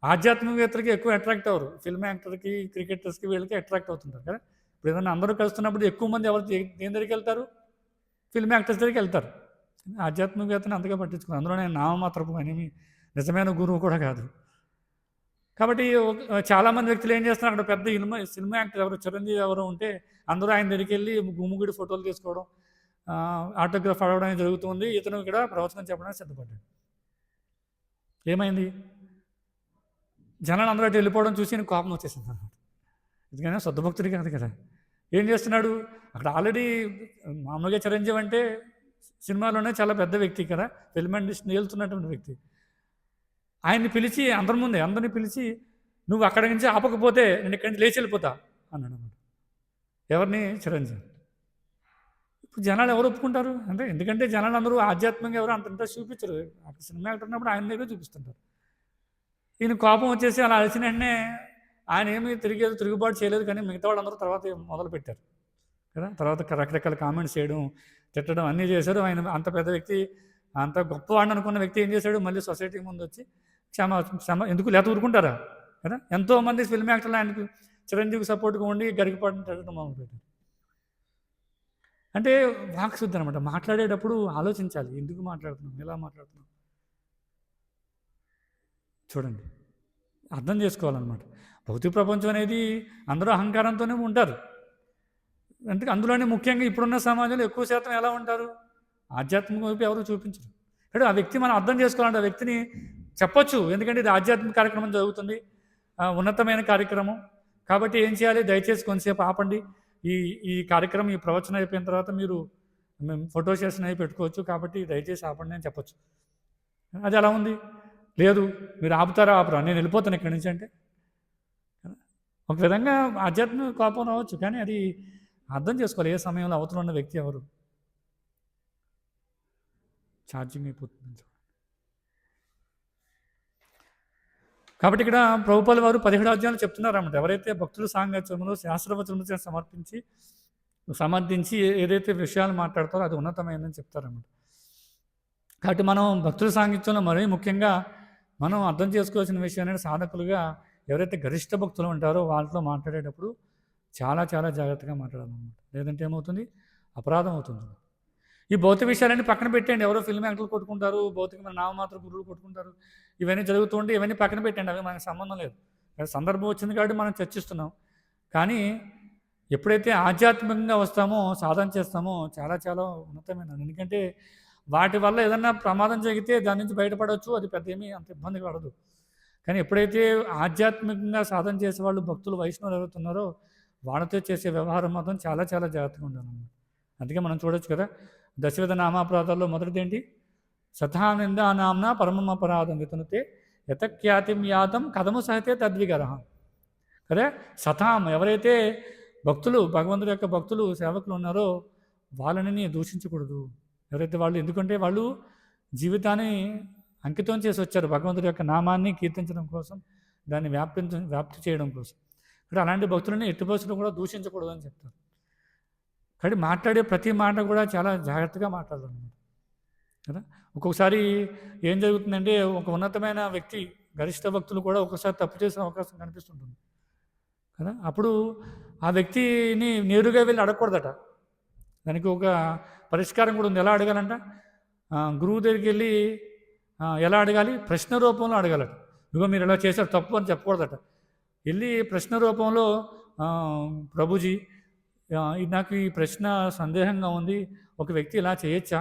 ఆధ్యాత్మికవేత్తలకి ఎక్కువ అట్రాక్ట్ అవ్వరు. ఫిల్మ్ యాక్టర్కి, క్రికెటర్స్కి, వీళ్ళకి అట్రాక్ట్ అవుతుంటారు కదా. ఇప్పుడు ఏదైనా అందరూ కలుస్తున్నప్పుడు ఎక్కువ మంది ఎవరు దేని దగ్గరికి వెళ్తారు, ఫిల్మ్ యాక్టర్స్ దగ్గరికి వెళ్తారు. ఆధ్యాత్మికవేత్తని అంతగా పట్టించుకున్నారు. అందులో నేను నామమాత్రపు అనేమి నిజమైన గురువు కూడా కాదు. కాబట్టి చాలామంది వ్యక్తులు ఏం చేస్తున్నారు, అక్కడ పెద్ద సినిమా యాక్టర్ ఎవరు, చిరంజీవి ఎవరు ఉంటే అందరూ ఆయన దగ్గరికి వెళ్ళి గుమ్ముగుడి ఫోటోలు తీసుకోవడం, ఆటోగ్రాఫ్ అడగడం జరుగుతుంది. ఇతను ఇక్కడ ప్రవచనం చెప్పడానికి సిద్ధపడ్డాడు. ఏమైంది, జనాలు అందరూ అటు వెళ్ళిపోవడం చూసి కోపం వచ్చేసింది అన్నమాట. ఎందుకైనా శుద్ధ భక్తుడి కాదు కదా. ఏం చేస్తున్నాడు, అక్కడ ఆల్రెడీ మామూలుగా చిరంజీవి అంటే సినిమాలోనే చాలా పెద్ద వ్యక్తి కదా, ఫిల్మ్ ఇండస్ట్రీ ఏలుతున్నటువంటి వ్యక్తి. ఆయన్ని పిలిచి అందరిని పిలిచి, నువ్వు అక్కడి నుంచి ఆపకపోతే నేను ఇక్కడి నుంచి లేచి వెళ్ళిపోతా అన్నాడు అన్నమాట. ఎవరిని, చిరంజీవి. ఇప్పుడు జనాలు ఎవరు ఒప్పుకుంటారు అంటే, ఎందుకంటే జనాలు అందరూ ఆధ్యాత్మికంగా ఎవరు అంత ఇంట్రెస్ట్ చూపించరు. అక్కడ సినిమా యాక్టర్ ఉన్నప్పుడు ఆయన దగ్గర చూపిస్తుంటారు. ఈయన కోపం వచ్చేసి అలా అలిసిన వెంటనే ఆయన ఏమీ తిరుగుబాటు చేయలేదు, కానీ మిగతా వాళ్ళందరూ తర్వాత మొదలుపెట్టారు కదా. తర్వాత రకరకాల కామెంట్స్ చేయడం, తిట్టడం అన్నీ చేశారు. ఆయన అంత పెద్ద వ్యక్తి, అంత గొప్పవాడిని అనుకున్న వ్యక్తి ఏం చేశాడు, మళ్ళీ సొసైటీ ముందు వచ్చి ఎందుకు లేత ఊరుకుంటారా కదా. ఎంతోమంది ఫిల్మ్ యాక్టర్లు ఆయనకు చిరంజీవికి సపోర్ట్గా ఉండి గరికపాటుని తిట్టడం మొదలుపెట్టారు. అంటే వాక్శుద్ధి అనమాట. మాట్లాడేటప్పుడు ఆలోచించాలి, ఎందుకు మాట్లాడుతున్నాం, ఎలా మాట్లాడుతున్నాం చూడండి, అర్థం చేసుకోవాలన్నమాట. భౌతిక ప్రపంచం అనేది అందరూ అహంకారంతోనే ఉంటారు. అంటే అందులోనే ముఖ్యంగా ఇప్పుడున్న సమాజంలో ఎక్కువ శాతం ఎలా ఉంటారు, ఆధ్యాత్మిక వైపు ఎవరు చూపించరు. అంటే ఆ వ్యక్తి మనం అర్థం చేసుకోవాలంటే ఆ వ్యక్తిని చెప్పొచ్చు, ఎందుకంటే ఇది ఆధ్యాత్మిక కార్యక్రమం జరుగుతుంది, ఉన్నతమైన కార్యక్రమం. కాబట్టి ఏం చేయాలి, దయచేసి కొంతసేపు ఆపండి, ఈ కార్యక్రమం, ఈ ప్రవచనం అయిపోయిన తర్వాత మీరు ఫోటో సెషన్ అయి పెట్టుకోవచ్చు, కాబట్టి దయచేసి ఆపండి అని చెప్పొచ్చు. అది ఎలా ఉంది, లేదు మీరు ఆపురా, నేను వెళ్ళిపోతాను ఇక్కడి నుంచి అంటే ఒక విధంగా ఆధ్యాత్మిక కోపం రావచ్చు. కానీ అది అర్థం చేసుకోవాలి, ఏ సమయంలో అవతల ఉన్న వ్యక్తి ఎవరు. ఛార్జింగ్ అయిపోతుంది. కాబట్టి ఇక్కడ ప్రభుపాల వారు 17 అధ్యాయాలు చెప్తున్నారన్నమాట. ఎవరైతే భక్తుల సాంగత్యంలో శాస్త్రవచనములను సమర్థించి ఏదైతే విషయాలు మాట్లాడతారో అది ఉన్నతమైనదని చెప్తారన్నమాట. కాబట్టి మనం భక్తుల సాంగత్యంలో మరీ ముఖ్యంగా మనం అర్థం చేసుకోవాల్సిన విషయం అనేది, సాధకులుగా ఎవరైతే గరిష్ట భక్తులు ఉంటారో వాళ్ళతో మాట్లాడేటప్పుడు చాలా చాలా జాగ్రత్తగా మాట్లాడాలన్నమాట. లేదంటే ఏమవుతుంది, అపరాధం అవుతుంది. ఈ భౌతిక విషయాలన్నీ పక్కన పెట్టండి. ఎవరో ఫిల్మ్ యాక్టర్లు కొట్టుకుంటారు, భౌతికమైన నామమాత్ర గురువులు కొట్టుకుంటారు, ఇవన్నీ జరుగుతూ ఉంటే ఇవన్నీ పక్కన పెట్టండి, అవి మనకు సంబంధం లేదు. సందర్భం వచ్చింది కాబట్టి మనం చర్చిస్తున్నాం. కానీ ఎప్పుడైతే ఆధ్యాత్మికంగా వస్తామో, సాధన చేస్తామో చాలా చాలా ఉన్నతమైనది. ఎందుకంటే వాటి వల్ల ఏదన్నా ప్రమాదం జరిగితే దాని నుంచి బయటపడవచ్చు, అది పెద్ద ఏమీ అంత ఇబ్బంది పడదు. కానీ ఎప్పుడైతే ఆధ్యాత్మికంగా సాధన చేసేవాళ్ళు, భక్తులు, వైష్ణవులు ఎవరుతున్నారో వాళ్ళతో చేసే వ్యవహారం మాత్రం చాలా చాలా జాగ్రత్తగా ఉండాలన్నమాట. అందుకే మనం చూడొచ్చు కదా, దశవిధ నామాపరాధాల్లో మొదటిది ఏంటి, సతానిందా నామ్న పరమం అపరాధం వితనుతే యతఖ్యాతిం యాతం కథము సహితే తద్విగరహం కదా. సతాం ఎవరైతే భక్తులు, భగవంతుడి యొక్క భక్తులు, సేవకులు ఉన్నారో వాళ్ళని దూషించకూడదు. ఎవరైతే వాళ్ళు, ఎందుకంటే వాళ్ళు జీవితాన్ని అంకితం చేసి వచ్చారు భగవంతుడి యొక్క నామాన్ని కీర్తించడం కోసం, దాన్ని వ్యాప్తి చేయడం కోసం. ఇక్కడ అలాంటి భక్తులని ఎట్టి పరిస్థితుల్లో కూడా దూషించకూడదు అని చెప్తారు. కాబట్టి మాట్లాడే ప్రతి మాట కూడా చాలా జాగ్రత్తగా మాట్లాడాలన్నమాట కదా. ఒక్కొక్కసారి ఏం జరుగుతుందంటే, ఒక ఉన్నతమైన వ్యక్తి, గరిష్ట భక్తులు కూడా ఒక్కొక్కసారి తప్పు చేసిన అవకాశం కనిపిస్తుంటుంది కదా. అప్పుడు ఆ వ్యక్తిని నేరుగా వెళ్ళి అడగకూడదట. దానికి ఒక పరిష్కారం కూడా ఉంది. ఎలా అడగాలంట, గురువు దగ్గరికి వెళ్ళి ఎలా అడగాలి, ప్రశ్న రూపంలో అడగాలట. ఇదిగో మీరు ఎలా చేశారు తప్పు అని చెప్పకూడదట. వెళ్ళి ప్రశ్న రూపంలో, ప్రభుజీ నాకు ఈ ప్రశ్న సందేహంగా ఉంది, ఒక వ్యక్తి ఇలా చేయొచ్చా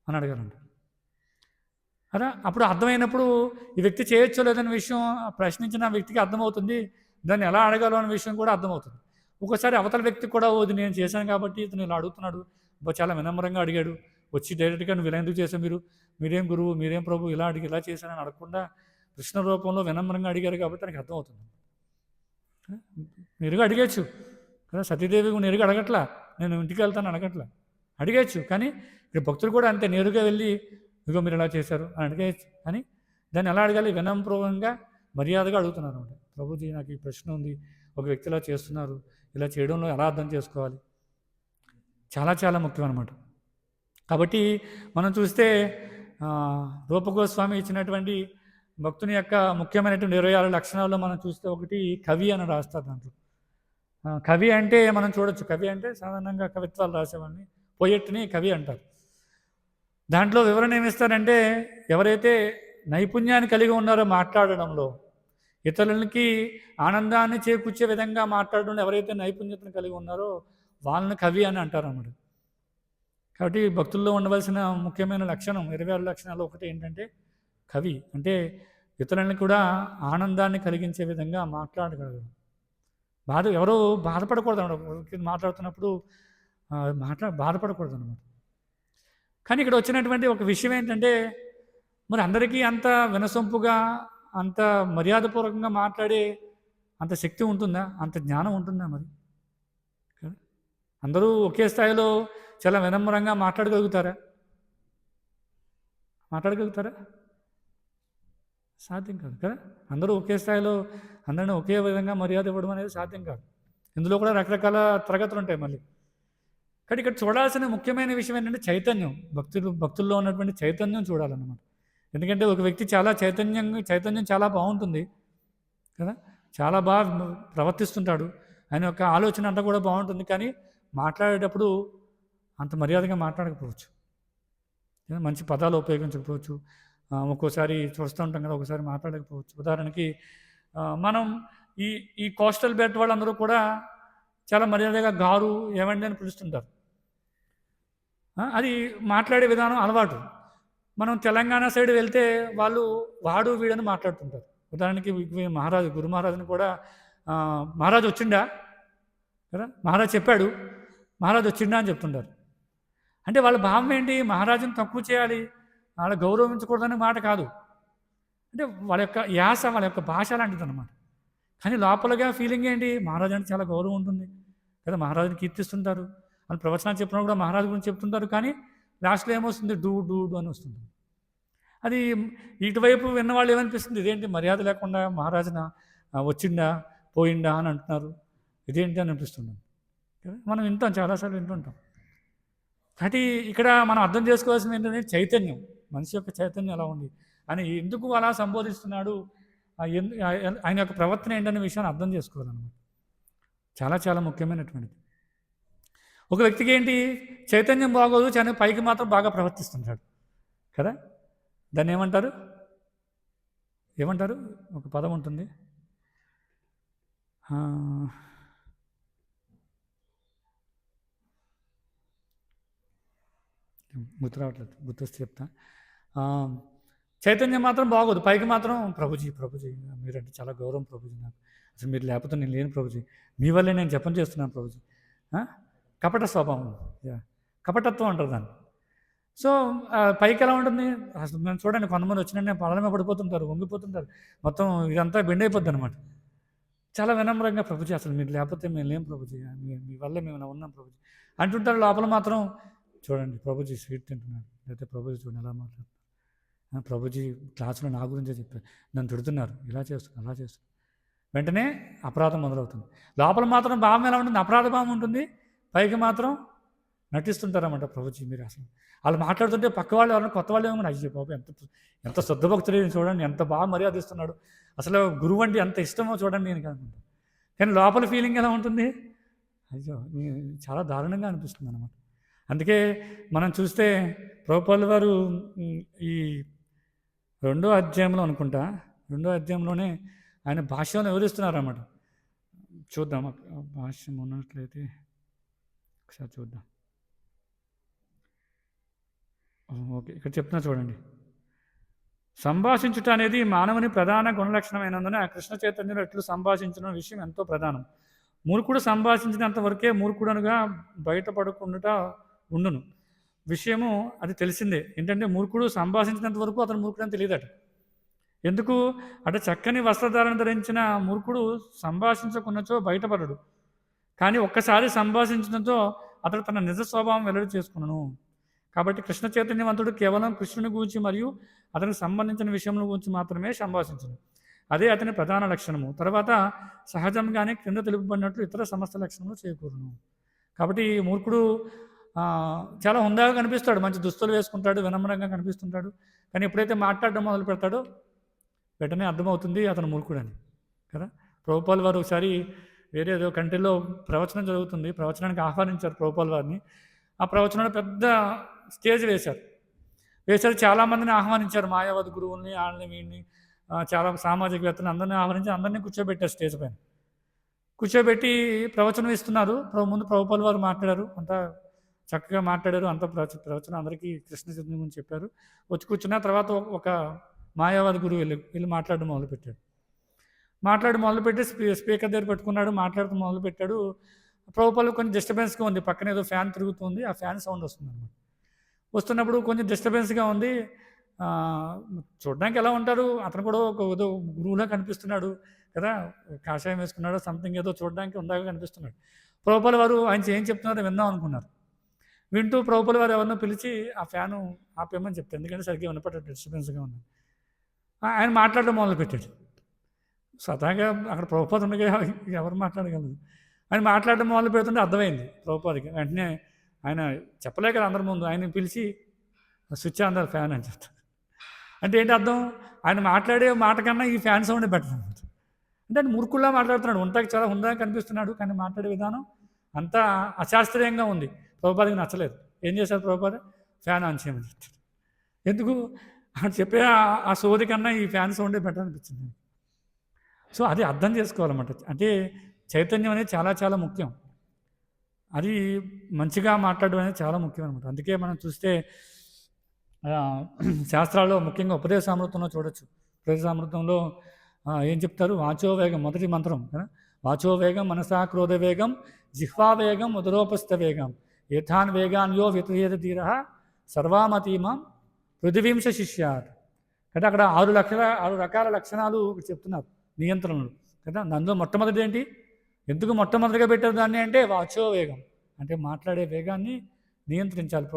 అని అడగాలంట. అలా అప్పుడు అర్థమైనప్పుడు ఈ వ్యక్తి చేయొచ్చో లేదనే విషయం ప్రశ్నించిన వ్యక్తికి అర్థమవుతుంది, దాన్ని ఎలా అడగాలో అనే విషయం కూడా అర్థమవుతుంది. ఒకసారి అవతల వ్యక్తి కూడా, ఇది నేను చేశాను కాబట్టి ఇతను ఇలా అడుగుతున్నాడు, చాలా వినమ్రంగా అడిగాడు, వచ్చి డైరెక్ట్గా నువ్వు ఇలా ఎందుకు చేశావు, మీరేం గురువు, మీరేం ప్రభు, ఇలా అడిగి ఇలా చేశానని అడగకుండా కృష్ణ రూపంలో వినమ్రంగా అడిగారు కాబట్టి తనకి అర్థమవుతుంది. నేరుగా అడిగేచ్చు కదా. సతీదేవి నేరుగా అడగట్లా, నేను ఇంటికి వెళ్తాను అడగట్లా, అడిగేచ్చు. కానీ ఇక్కడ భక్తులు కూడా అంతే, నేరుగా వెళ్ళి ఇదిగో మీరు ఎలా చేశారు అని అడిగేయచ్చు. కానీ దాన్ని ఎలా అడగాలి, వినమ్రంగా మర్యాదగా అడుగుతున్నారు అంటే, ప్రభుజీ నాకు ఈ ప్రశ్న ఉంది, ఒక వ్యక్తి ఇలా చేస్తున్నారు, ఇలా చేయడంలో ఎలా అర్థం చేసుకోవాలి, చాలా చాలా ముఖ్యం అన్నమాట. కాబట్టి మనం చూస్తే రూపగోస్వామి ఇచ్చినటువంటి భక్తుని యొక్క ముఖ్యమైనటువంటి 26 లక్షణాల్లో మనం చూస్తే ఒకటి కవి అని రాస్తారు దాంట్లో. కవి అంటే మనం చూడొచ్చు, కవి అంటే సాధారణంగా కవిత్వాలు రాసేవాడిని, పోయెట్ని కవి అంటారు. దాంట్లో వివరణ ఏమిస్తారంటే, ఎవరైతే నైపుణ్యాన్ని కలిగి ఉన్నారో మాట్లాడడంలో, ఇతరులకి ఆనందాన్ని చేకూర్చే విధంగా మాట్లాడడంలో ఎవరైతే నైపుణ్యతను కలిగి ఉన్నారో వాళ్ళని కవి అని అంటారు అన్నమాట. కాబట్టి భక్తుల్లో ఉండవలసిన ముఖ్యమైన లక్షణం 26 లక్షణాలు ఒకటి ఏంటంటే కవి. అంటే ఇతరులని కూడా ఆనందాన్ని కలిగించే విధంగా మాట్లాడగలరు. ఎవరో బాధపడకూడదు అన్నమాట, మాట్లాడుతున్నప్పుడు బాధపడకూడదు అన్నమాట. కానీ ఇక్కడ వచ్చినటువంటి ఒక విషయం ఏంటంటే, మరి అందరికీ అంత వినసొంపుగా, అంత మర్యాదపూర్వకంగా మాట్లాడే అంత శక్తి ఉంటుందా, అంత జ్ఞానం ఉంటుందా? మరి అందరూ ఒకే స్థాయిలో చాలా వినమ్రంగా మాట్లాడగలుగుతారా? సాధ్యం కాదు కదా. అందరూ ఒకే స్థాయిలో అందరినీ ఒకే విధంగా మర్యాద ఇవ్వడం అనేది సాధ్యం కాదు. ఇందులో కూడా రకరకాల తరగతులు ఉంటాయి మళ్ళీ. కానీ ఇక్కడ చూడాల్సిన ముఖ్యమైన విషయం ఏంటంటే చైతన్యం, భక్తుల్లో ఉన్నటువంటి చైతన్యం చూడాలన్నమాట. ఎందుకంటే ఒక వ్యక్తి చాలా చైతన్యం చాలా బాగుంటుంది కదా, చాలా బాగా ప్రవర్తిస్తుంటాడు, ఆయన యొక్క ఆలోచన అంతా కూడా బాగుంటుంది. కానీ మాట్లాడేటప్పుడు అంత మర్యాదగా మాట్లాడకపోవచ్చు, మంచి పదాలు ఉపయోగించకపోవచ్చు, ఒక్కోసారి చూస్తూ ఉంటాం కదా, ఒకసారి మాట్లాడకపోవచ్చు. ఉదాహరణకి మనం ఈ కోస్టల్ బెల్ట్ వాళ్ళందరూ కూడా చాలా మర్యాదగా గారు ఏమండి అని పిలుస్తుంటారు. అది మాట్లాడే విధానం అలవాటు. మనం తెలంగాణ సైడ్ వెళ్తే వాళ్ళు వాడు వీడని మాట్లాడుతుంటారు. ఉదాహరణకి గురు మహారాజుని కూడా మహారాజు వచ్చిండా కదా, మహారాజు చెప్పాడు, మహారాజు వచ్చిండా అని చెప్తుంటారు. అంటే వాళ్ళ భావం ఏంటి, మహారాజుని తక్కువ చేయాలి, వాళ్ళ గౌరవించకూడదనే మాట కాదు. అంటే వాళ్ళ యొక్క యాస, వాళ్ళ యొక్క భాష లాంటిది అన్నమాట. కానీ లోపలగా ఫీలింగ్ ఏంటి, మహారాజు అంటే చాలా గౌరవం ఉంటుంది కదా, మహారాజుని కీర్తిస్తుంటారు అని ప్రవచనాలు చెప్పినప్పుడు కూడా మహారాజు గురించి చెప్తుంటారు. కానీ లాస్ట్లో ఏమొస్తుంది, డూ అని వస్తుంది. అది ఇటువైపు విన్నవాళ్ళు ఏమనిపిస్తుంది, ఇదేంటి మర్యాద లేకుండా మహారాజున వచ్చిండా పోయిండా అని అంటున్నారు, ఇదేంటి అని అనిపిస్తున్నాం కదా. మనం వింటాం, చాలాసార్లు వింటుంటాం. కాబట్టి ఇక్కడ మనం అర్థం చేసుకోవాల్సింది ఏంటంటే చైతన్యం, మనిషి యొక్క చైతన్యం ఎలా ఉంది అని, ఎందుకు అలా సంబోధిస్తున్నాడు, ఆయన యొక్క ప్రవర్తన ఏంటనే విషయాన్ని అర్థం చేసుకోవాలన్నమాట. చాలా చాలా ముఖ్యమైనటువంటిది. ఒక వ్యక్తికి ఏంటి చైతన్యం బాగోదు, కానీ పైకి మాత్రం బాగా ప్రవర్తిస్తుంటాడు కదా. దాన్ని ఏమంటారు? ఏమంటారు? ఒక పదం ఉంటుంది. గుర్తు రావట్లేదు, గుర్తొస్తే చెప్తా. చైతన్యం మాత్రం బాగోదు, పైకి మాత్రం ప్రభుజీ మీరంటే చాలా గౌరవం ప్రభుజీ, నాకు అసలు మీరు లేకపోతే నేను లేని ప్రభుజీ, మీ వల్లే నేను జపం చేస్తున్నాను ప్రభుజీ. కపట స్వభావం, కపటత్వం అంటారు దాన్ని. సో పైకి ఎలా ఉంటుంది అసలు మేము చూడండి, కొంతమంది వచ్చిన పడలమే పడిపోతుంటారు, వంగిపోతుంటారు, మొత్తం ఇదంతా బెండ్ అయిపోద్ది అనమాట. చాలా వినమ్రంగా ప్రభుజీ అసలు మీరు లేకపోతే మేము లేం ప్రభుజీ, మీ వల్లే మేము ఉన్నాం ప్రభుజీ అంటుంటారు. లోపల మాత్రం చూడండి ప్రభుజీ స్వీట్ తింటున్నాడు, లేకపోతే ప్రభుజీ చూడండి ఎలా మాట్లాడుతున్నారు, ప్రభుజీ క్లాసులో నా గురించే చెప్పారు, నన్ను తిడుతున్నారు, ఇలా చేస్తున్నారు అలా చేస్తున్నారు. వెంటనే అపరాధం మొదలవుతుంది. లోపల మాత్రం భావం ఎలా ఉంటుంది? అపరాధ భావం ఉంటుంది, పైకి మాత్రం నటిస్తుంటారన్నమాట. ప్రభుజీ మీరు అసలు వాళ్ళు మాట్లాడుతుంటే పక్క వాళ్ళు ఎవరైనా కొత్త వాళ్ళు ఏమో అయ్యో బాబు ఎంత శుద్ధ భక్తులు చూడండి, ఎంత బాగా మర్యాద ఇస్తున్నాడు, అసలు గురువు అంటే ఎంత ఇష్టమో చూడండి నేను అనుకుంటా. కానీ లోపల ఫీలింగ్ ఎలా ఉంటుంది? అయ్యో చాలా దారుణంగా అనిపిస్తుంది అనమాట. అందుకే మనం చూస్తే ప్రభుపాదుల వారు ఈ 2వ అధ్యాయంలో అనుకుంటా, 2వ అధ్యాయంలోనే ఆయన భాష్యాన్ని వివరిస్తున్నారన్నమాట. చూద్దాం భాష్యం ఉన్నట్లయితే ఒకసారి చూద్దాం. ఓకే, ఇక్కడ చెప్తున్నా చూడండి. సంభాషించుట అనేది మానవుని ప్రధాన గుణలక్షణమైనందున కృష్ణ చైతన్యంలో ఎట్లు సంభాషించిన విషయం ఎంతో ప్రధానం. మూర్ఖుడు సంభాషించినంత వరకే మూర్ఖుడనుగా బయటపడకుండా ఉండును. విషయము అది తెలిసిందే. ఏంటంటే మూర్ఖుడు సంభాషించినంత వరకు అతను మూర్ఖుడని తెలియదట. ఎందుకు అంటే చక్కని వస్త్రధారణ ధరించిన మూర్ఖుడు సంభాషించకున్నచో బయటపడడు. కానీ ఒక్కసారి సంభాషించినతో అతడు తన నిజ స్వభావం వెల్లడి చేసుకున్నాను. కాబట్టి కృష్ణ చైతన్యవంతుడు కేవలం కృష్ణుని గురించి మరియు అతనికి సంబంధించిన విషయముల గురించి మాత్రమే సంభాషించను. అదే అతని ప్రధాన లక్షణము. తర్వాత సహజంగానే క్రింద తెలుపబడినట్లు ఇతర సమస్త లక్షణములు చేకూరును. కాబట్టి మూర్ఖుడు చాలా హుందాగా కనిపిస్తాడు, మంచి దుస్తులు వేసుకుంటాడు, వినమ్రంగా కనిపిస్తుంటాడు. కానీ ఎప్పుడైతే మాట్లాడడం మొదలు పెడతాడో వెంటనే అర్థమవుతుంది అతను మూర్ఖుడని కదా. ప్రభుపాల్ వారు ఒకసారి వేరేదో కంట్రీలో ప్రవచనం జరుగుతుంది, ప్రవచనానికి ఆహ్వానించారు ప్రభుపాల్ వారిని. ఆ ప్రవచనంలో పెద్ద స్టేజ్ వేశారు. చాలామందిని ఆహ్వానించారు, మాయావతి గురువుల్ని, వాళ్ళని వీళ్ళని, చాలా సామాజికవేత్తలు అందరినీ ఆహ్వానించి అందరినీ కూర్చోబెట్టారు స్టేజ్ పైన. కూర్చోబెట్టి ప్రవచనం ఇస్తున్నారు. ముందు ప్రభుపాల్ వారు మాట్లాడారు, అంతా చక్కగా మాట్లాడారు, అంత ప్రవచనం అందరికీ కృష్ణ చైతన్యం గురించి చెప్పారు. వచ్చి కూర్చున్న తర్వాత ఒక మాయావతి గురువు వెళ్ళి మాట్లాడడం మొదలుపెట్టాడు. మొదలుపెట్టి స్పీకర్ దగ్గర పెట్టుకున్నాడు, మాట్లాడుతూ మొదలుపెట్టాడు. ప్రభుపాల్ కొంచెం డిస్టర్బెన్స్గా ఉంది, పక్కన ఏదో ఫ్యాన్ తిరుగుతుంది, ఆ ఫ్యాన్ సౌండ్ వస్తుంది అనమాట. వస్తున్నప్పుడు కొంచెం డిస్టర్బెన్స్గా ఉంది. చూడడానికి ఎలా ఉంటాడు, అతను కూడా ఒక ఏదో గురువులా కనిపిస్తున్నాడు కదా, కాషాయం వేసుకున్నాడు, సంథింగ్ ఏదో చూడడానికి ఉందాగా కనిపిస్తున్నాడు. ప్రభుపాల్ వారు ఆయన ఏం చెప్తున్నారో విందాం అనుకున్నారు. వింటూ ప్రభుపాల్ వారు ఎవరినో పిలిచి ఆ ఫ్యాను ఆపేయమని చెప్తారు, ఎందుకంటే సరిగ్గా వినపడ్డాడు, డిస్టర్బెన్స్గా ఉంది. ఆయన మాట్లాడడం మొదలుపెట్టాడు. సదాగా అక్కడ ప్రభుపాల్ ఉండగా ఎవరు మాట్లాడగలరు. ఆయన మాట్లాడడం మొదలు పెడుతుంటే అర్థమైంది ప్రభుపాదికి. వెంటనే ఆయన చెప్పలేక అందరి ముందు ఆయన పిలిచి స్విచ్ ఆన్ ద ఫ్యాన్ అని చెప్తారు. అంటే ఏంటి అర్థం? ఆయన మాట్లాడే మాట కన్నా ఈ ఫ్యాన్ సౌండ్ బెటర్ అనమాట. అంటే ఆయన మూర్ఖుల్లా మాట్లాడుతున్నాడు, ఉంటాకి చాలా హుందాగా కనిపిస్తున్నాడు, కానీ మాట్లాడే విధానం అంతా అశాస్త్రీయంగా ఉంది. ప్రభుపాదికి నచ్చలేదు. ఏం చేశారు ప్రభుపాద? ఫ్యాన్ ఆన్ చేయమని చెప్తారు. ఎందుకు అని చెప్పే ఆ సోది కన్నా ఈ ఫ్యాన్ సౌండే బెటర్ అనిపించింది. సో అది అర్థం చేసుకోవాలన్నమాట. అంటే చైతన్యం అనేది చాలా చాలా ముఖ్యం. అది మంచిగా మాట్లాడడం అనేది చాలా ముఖ్యం అనమాట. అందుకే మనం చూస్తే శాస్త్రాల్లో ముఖ్యంగా ఉపదేశామృతంలో చూడొచ్చు. ఉపదేశామృతంలో ఏం చెప్తారు? వాచోవేగం మొదటి మంత్రం కదా. వాచోవేగం మనసా క్రోధ వేగం జిహ్వావేగం ఉదరోపస్థ వేగం ఏథాన్ వేగాన్యో వితయేత ధీర సర్వామతీమాం పృథివీంశ శిష్యాత్ అంటే అక్కడ 6 రకాల లక్షణాలు చెప్తున్నారు, నియంత్రణలు కదా. అందులో మొట్టమొదటి ఏంటి? ఎందుకు మొట్టమొదటిగా పెట్టారు దాన్ని అంటే వాచో వేగం, అంటే మాట్లాడే వేగాన్ని నియంత్రించాలి.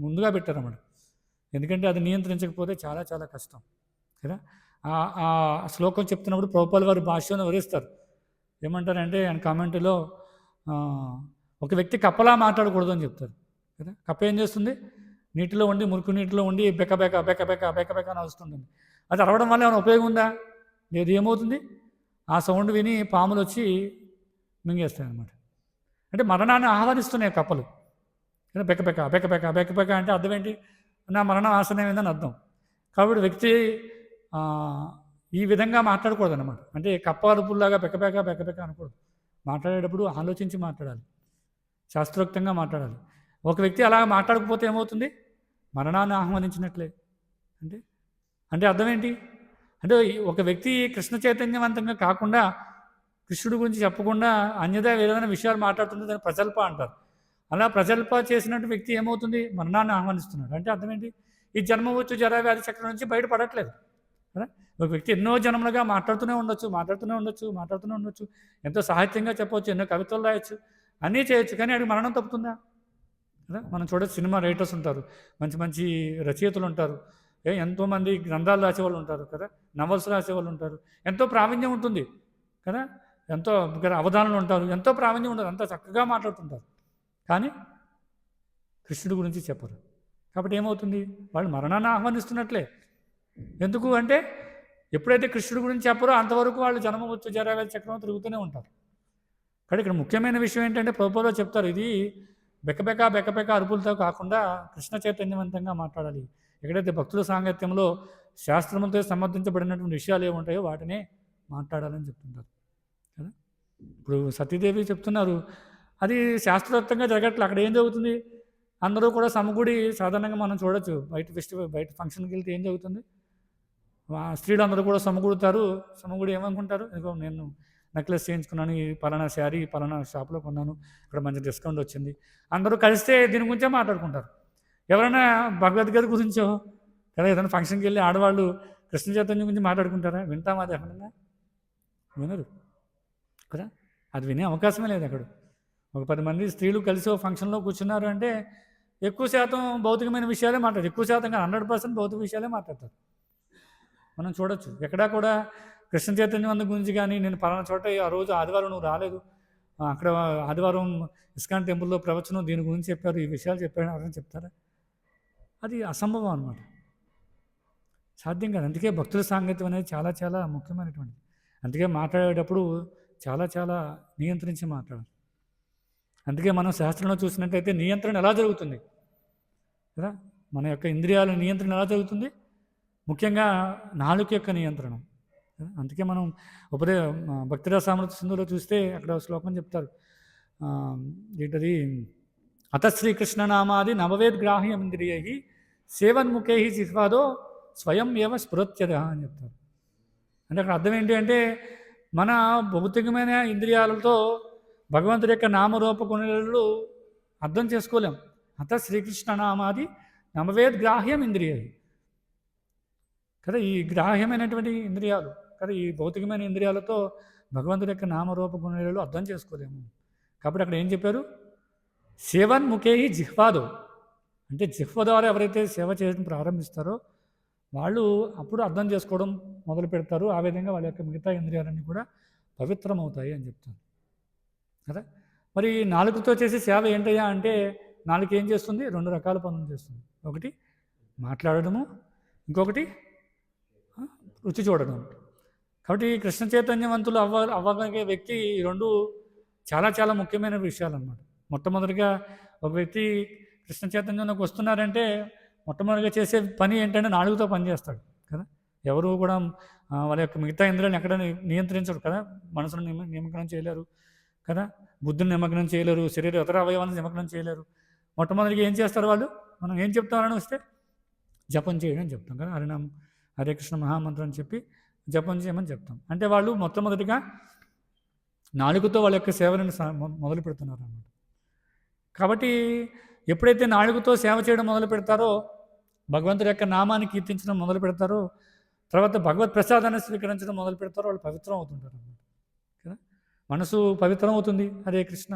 ముందుగా పెట్టారన్నమాట. ఎందుకంటే అది నియంత్రించకపోతే చాలా చాలా కష్టం కదా. ఆ శ్లోకం చెప్తున్నప్పుడు ప్రభుపాల్ వారు భాష్యాన్ని వివరిస్తారు. ఏమంటారంటే ఆయన కామెంట్లో ఒక వ్యక్తి కప్పలా మాట్లాడకూడదు అని చెప్తారు కదా. కప్ప ఏం చేస్తుంది? నీటిలో ఉండి, మురికి నీటిలో ఉండి బెక్క బెక్క బెక్క బెక్క బెక్క బెక్క అని వస్తుంటుంది. అది అరవడం వల్ల ఏమైనా ఉపయోగం ఉందా? లేదు. ఏమవుతుంది? ఆ సౌండ్ విని పాములు వచ్చి మింగేస్తాయి అన్నమాట. అంటే మరణాన్ని ఆహ్వానిస్తున్నాయి కప్పలు. బెకబెక బెకబెక బెకబెక అంటే అర్థం ఏంటి? నా మరణం ఆసన్నమైందని అర్థం. కాబట్టి వ్యక్తి ఆ, ఈ విధంగా మాట్లాడకూడదన్నమాట. అంటే కప్ప అరుపుల్లాగా బెకబెక బెకబెక అనకూడదు. మాట్లాడేటప్పుడు ఆలోచించి మాట్లాడాలి, శాస్త్రోక్తంగా మాట్లాడాలి. ఒక వ్యక్తి అలా మాట్లాడకపోతే ఏమవుతుంది? మరణాన్ని ఆహ్వానించినట్లే. అంటే అంటే అర్థం ఏంటి? అంటే ఒక వ్యక్తి కృష్ణ చైతన్యవంతంగా కాకుండా, కృష్ణుడి గురించి చెప్పకుండా అన్యదా ఏదైనా విషయాలు మాట్లాడుతుంటే దాన్ని ప్రజల్ప అంటారు. అలా ప్రజల్ప చేసినట్టు వ్యక్తి ఏమవుతుంది? మరణాన్ని ఆహ్వానిస్తున్నాడు. అంటే అర్థం ఏంటి? ఈ జన్మ వచ్చు జరా వ్యాధి చక్రం నుంచి బయటపడట్లేదు కదా. ఒక వ్యక్తి ఎన్నో జన్మలుగా మాట్లాడుతూనే ఉండొచ్చు. ఎంతో సాహిత్యంగా చెప్పవచ్చు, ఎన్నో కవితలు రాయొచ్చు, అన్నీ చేయొచ్చు. కానీ అడిగి మరణం తప్పుతుందా కదా. మనం చూడొచ్చు, సినిమా రైటర్స్ ఉంటారు, మంచి మంచి రచయితలు ఉంటారు, ఎంతోమంది గ్రంథాలు రాసేవాళ్ళు ఉంటారు కదా, నవల్స్ రాసేవాళ్ళు ఉంటారు, ఎంతో ప్రావీణ్యం ఉంటుంది కదా, ఎంతో అవధానాలు ఉంటారు, ఎంతో ప్రావీణ్యం ఉంటారు, అంతా చక్కగా మాట్లాడుతుంటారు. కానీ కృష్ణుడి గురించి చెప్పరు. కాబట్టి ఏమవుతుంది? వాళ్ళు మరణాన్ని ఆహ్వానిస్తున్నట్లే. ఎందుకు అంటే ఎప్పుడైతే కృష్ణుడి గురించి చెప్పరో అంతవరకు వాళ్ళు జన్మ వచ్చు జరావ్యాధి చక్రం తిరుగుతూనే ఉంటారు. కానీ ఇక్కడ ముఖ్యమైన విషయం ఏంటంటే ప్రభుపాదులు చెప్తారు, ఇది బెకబెక అరుపులతో కాకుండా కృష్ణ చైతన్యవంతంగా మాట్లాడాలి. ఎక్కడైతే భక్తుల సాంగత్యంలో శాస్త్రములతో సమర్థించబడినటువంటి విషయాలు ఏముంటాయో వాటినే మాట్లాడాలని చెప్తుంటారు కదా. ఇప్పుడు సతీదేవి చెప్తున్నారు, అది శాస్త్రోక్తంగా జరగట్లే. అక్కడ ఏం జరుగుతుంది? అందరూ కూడా సమకూడి, సాధారణంగా మనం చూడొచ్చు, బయట ఫంక్షన్కి వెళ్తే ఏం జరుగుతుంది? స్త్రీలందరూ కూడా సమకూడి ఏమనుకుంటారు? ఇదిగో నేను నెక్లెస్ చేయించుకున్నాను, ఈ పలానా శారీ పలానా షాప్లో కొన్నాను, ఇక్కడ మంచి డిస్కౌంట్ వచ్చింది. అందరూ కలిస్తే దీని గురించే మాట్లాడుకుంటారు. ఎవరైనా భగవద్గీత గురించో లేదా ఏదైనా ఫంక్షన్కి వెళ్ళి ఆడవాళ్ళు కృష్ణ చైతన్యం గురించి మాట్లాడుకుంటారా? వింటామా? అది ఎక్కడన్నా వినరు కదా. అది వినే అవకాశమే లేదు అక్కడ. ఒక 10 మంది స్త్రీలు కలిసి ఒక ఫంక్షన్లో కూర్చున్నారు అంటే ఎక్కువ శాతం భౌతికమైన విషయాలే మాట్లాడతారు. ఎక్కువ శాతం 100% భౌతిక విషయాలే మాట్లాడతారు. మనం చూడొచ్చు, ఎక్కడా కూడా కృష్ణ చైతన్యం గురించి కానీ, నేను పలానా చోట ఆ రోజు ఆదివారం నువ్వు రాలేదు, అక్కడ ఆదివారం ఇస్కాన్ టెంపుల్లో ప్రవచనం దీని గురించి చెప్పారు, ఈ విషయాలు చెప్పారు అని చెప్తారా? అది అసంభవం అన్నమాట, సాధ్యం కాదు. అందుకే భక్తుల సాంగత్యం అనేది చాలా చాలా ముఖ్యమైనటువంటిది. అందుకే మాట్లాడేటప్పుడు చాలా చాలా నియంత్రించి మాట్లాడాలి. అందుకే మనం శాస్త్రంలో చూసినట్టయితే నియంత్రణ ఎలా జరుగుతుంది కదా, మన యొక్క ఇంద్రియాల నియంత్రణ ఎలా జరుగుతుంది? ముఖ్యంగా నాలుక యొక్క నియంత్రణ. అందుకే మనం భక్తిరసామృత సింధులో చూస్తే అక్కడ శ్లోకం చెప్తారు, ఏంటది? అత శ్రీకృష్ణనామాది నవవేద్గ్రాహ్యం ఇంద్రియై సేవన్ముఖై జిహ్వాదో స్వయం ఏవ స్ఫురత్యద అని చెప్తారు. అంటే అక్కడ అర్థం ఏంటి అంటే, మన భౌతికమైన ఇంద్రియాలతో భగవంతుడి యొక్క నామరూప గుణాలు అర్థం చేసుకోలేం. అత శ్రీకృష్ణనామాది నవవేద్గ్రాహ్యం ఇంద్రియై కదా, ఈ గ్రాహ్యమైనటువంటి ఇంద్రియాలు కదా, ఈ భౌతికమైన ఇంద్రియాలతో భగవంతుడి యొక్క నామరూప గుణాలు అర్థం చేసుకోలేము. కాబట్టి అక్కడ ఏం చెప్పారు? సేవన్ముఖే జిహ్వాదో, అంటే జిహ్వ ద్వారా ఎవరైతే సేవ చేయడం ప్రారంభిస్తారో వాళ్ళు అప్పుడు అర్థం చేసుకోవడం మొదలు పెడతారు. ఆ విధంగా వాళ్ళ యొక్క మిగతా ఇంద్రియాలన్నీ కూడా పవిత్రమవుతాయి అని చెప్తాను కదా. మరి నాలుగుతో చేసే సేవ ఏంటయ్యా అంటే, నాలుగు ఏం చేస్తుంది? 2 రకాల పనులు చేస్తుంది. ఒకటి మాట్లాడడము, ఇంకొకటి రుచి చూడడం. కాబట్టి కృష్ణ చైతన్యవంతులు అవ్వగలిగే వ్యక్తి ఈ 2 చాలా చాలా ముఖ్యమైన విషయాలు అన్నమాట. మొట్టమొదటిగా ఒక వ్యక్తి కృష్ణ చైతన్యంలోకి వస్తున్నారంటే మొట్టమొదటిగా చేసే పని ఏంటంటే నాలుగుతో పని చేస్తాడు కదా. ఎవరు కూడా వాళ్ళ యొక్క మిగతా ఇంద్రియాలను ఎక్కడ నియంత్రించరు కదా. మనసును నిమగ్నం చేయలేరు కదా, బుద్ధిని నిమగ్నం చేయలేరు, శరీర ఇతర అవయవాలను నిమగ్నం చేయలేరు. మొట్టమొదటిగా ఏం చేస్తారు వాళ్ళు? మనం ఏం చెప్తామని వస్తే జపం చేయడం అని చెప్తాం కదా, హరినామం హరే కృష్ణ మహామంత్రం అని చెప్పి జపం చేయమని చెప్తాం. అంటే వాళ్ళు మొట్టమొదటిగా నాలుగుతో వాళ్ళ యొక్క సేవలను మొదలు పెడుతున్నారు అన్నమాట. కాబట్టి ఎప్పుడైతే నాలుగుతో సేవ చేయడం మొదలు పెడతారో, భగవంతుడి యొక్క నామాన్ని కీర్తించడం మొదలు పెడతారో, తర్వాత భగవత్ ప్రసాదాన్ని స్వీకరించడం మొదలు పెడతారో వాళ్ళు పవిత్రం అవుతుంటారు అన్నమాట కదా. మనసు పవిత్రం అవుతుంది. హరే కృష్ణ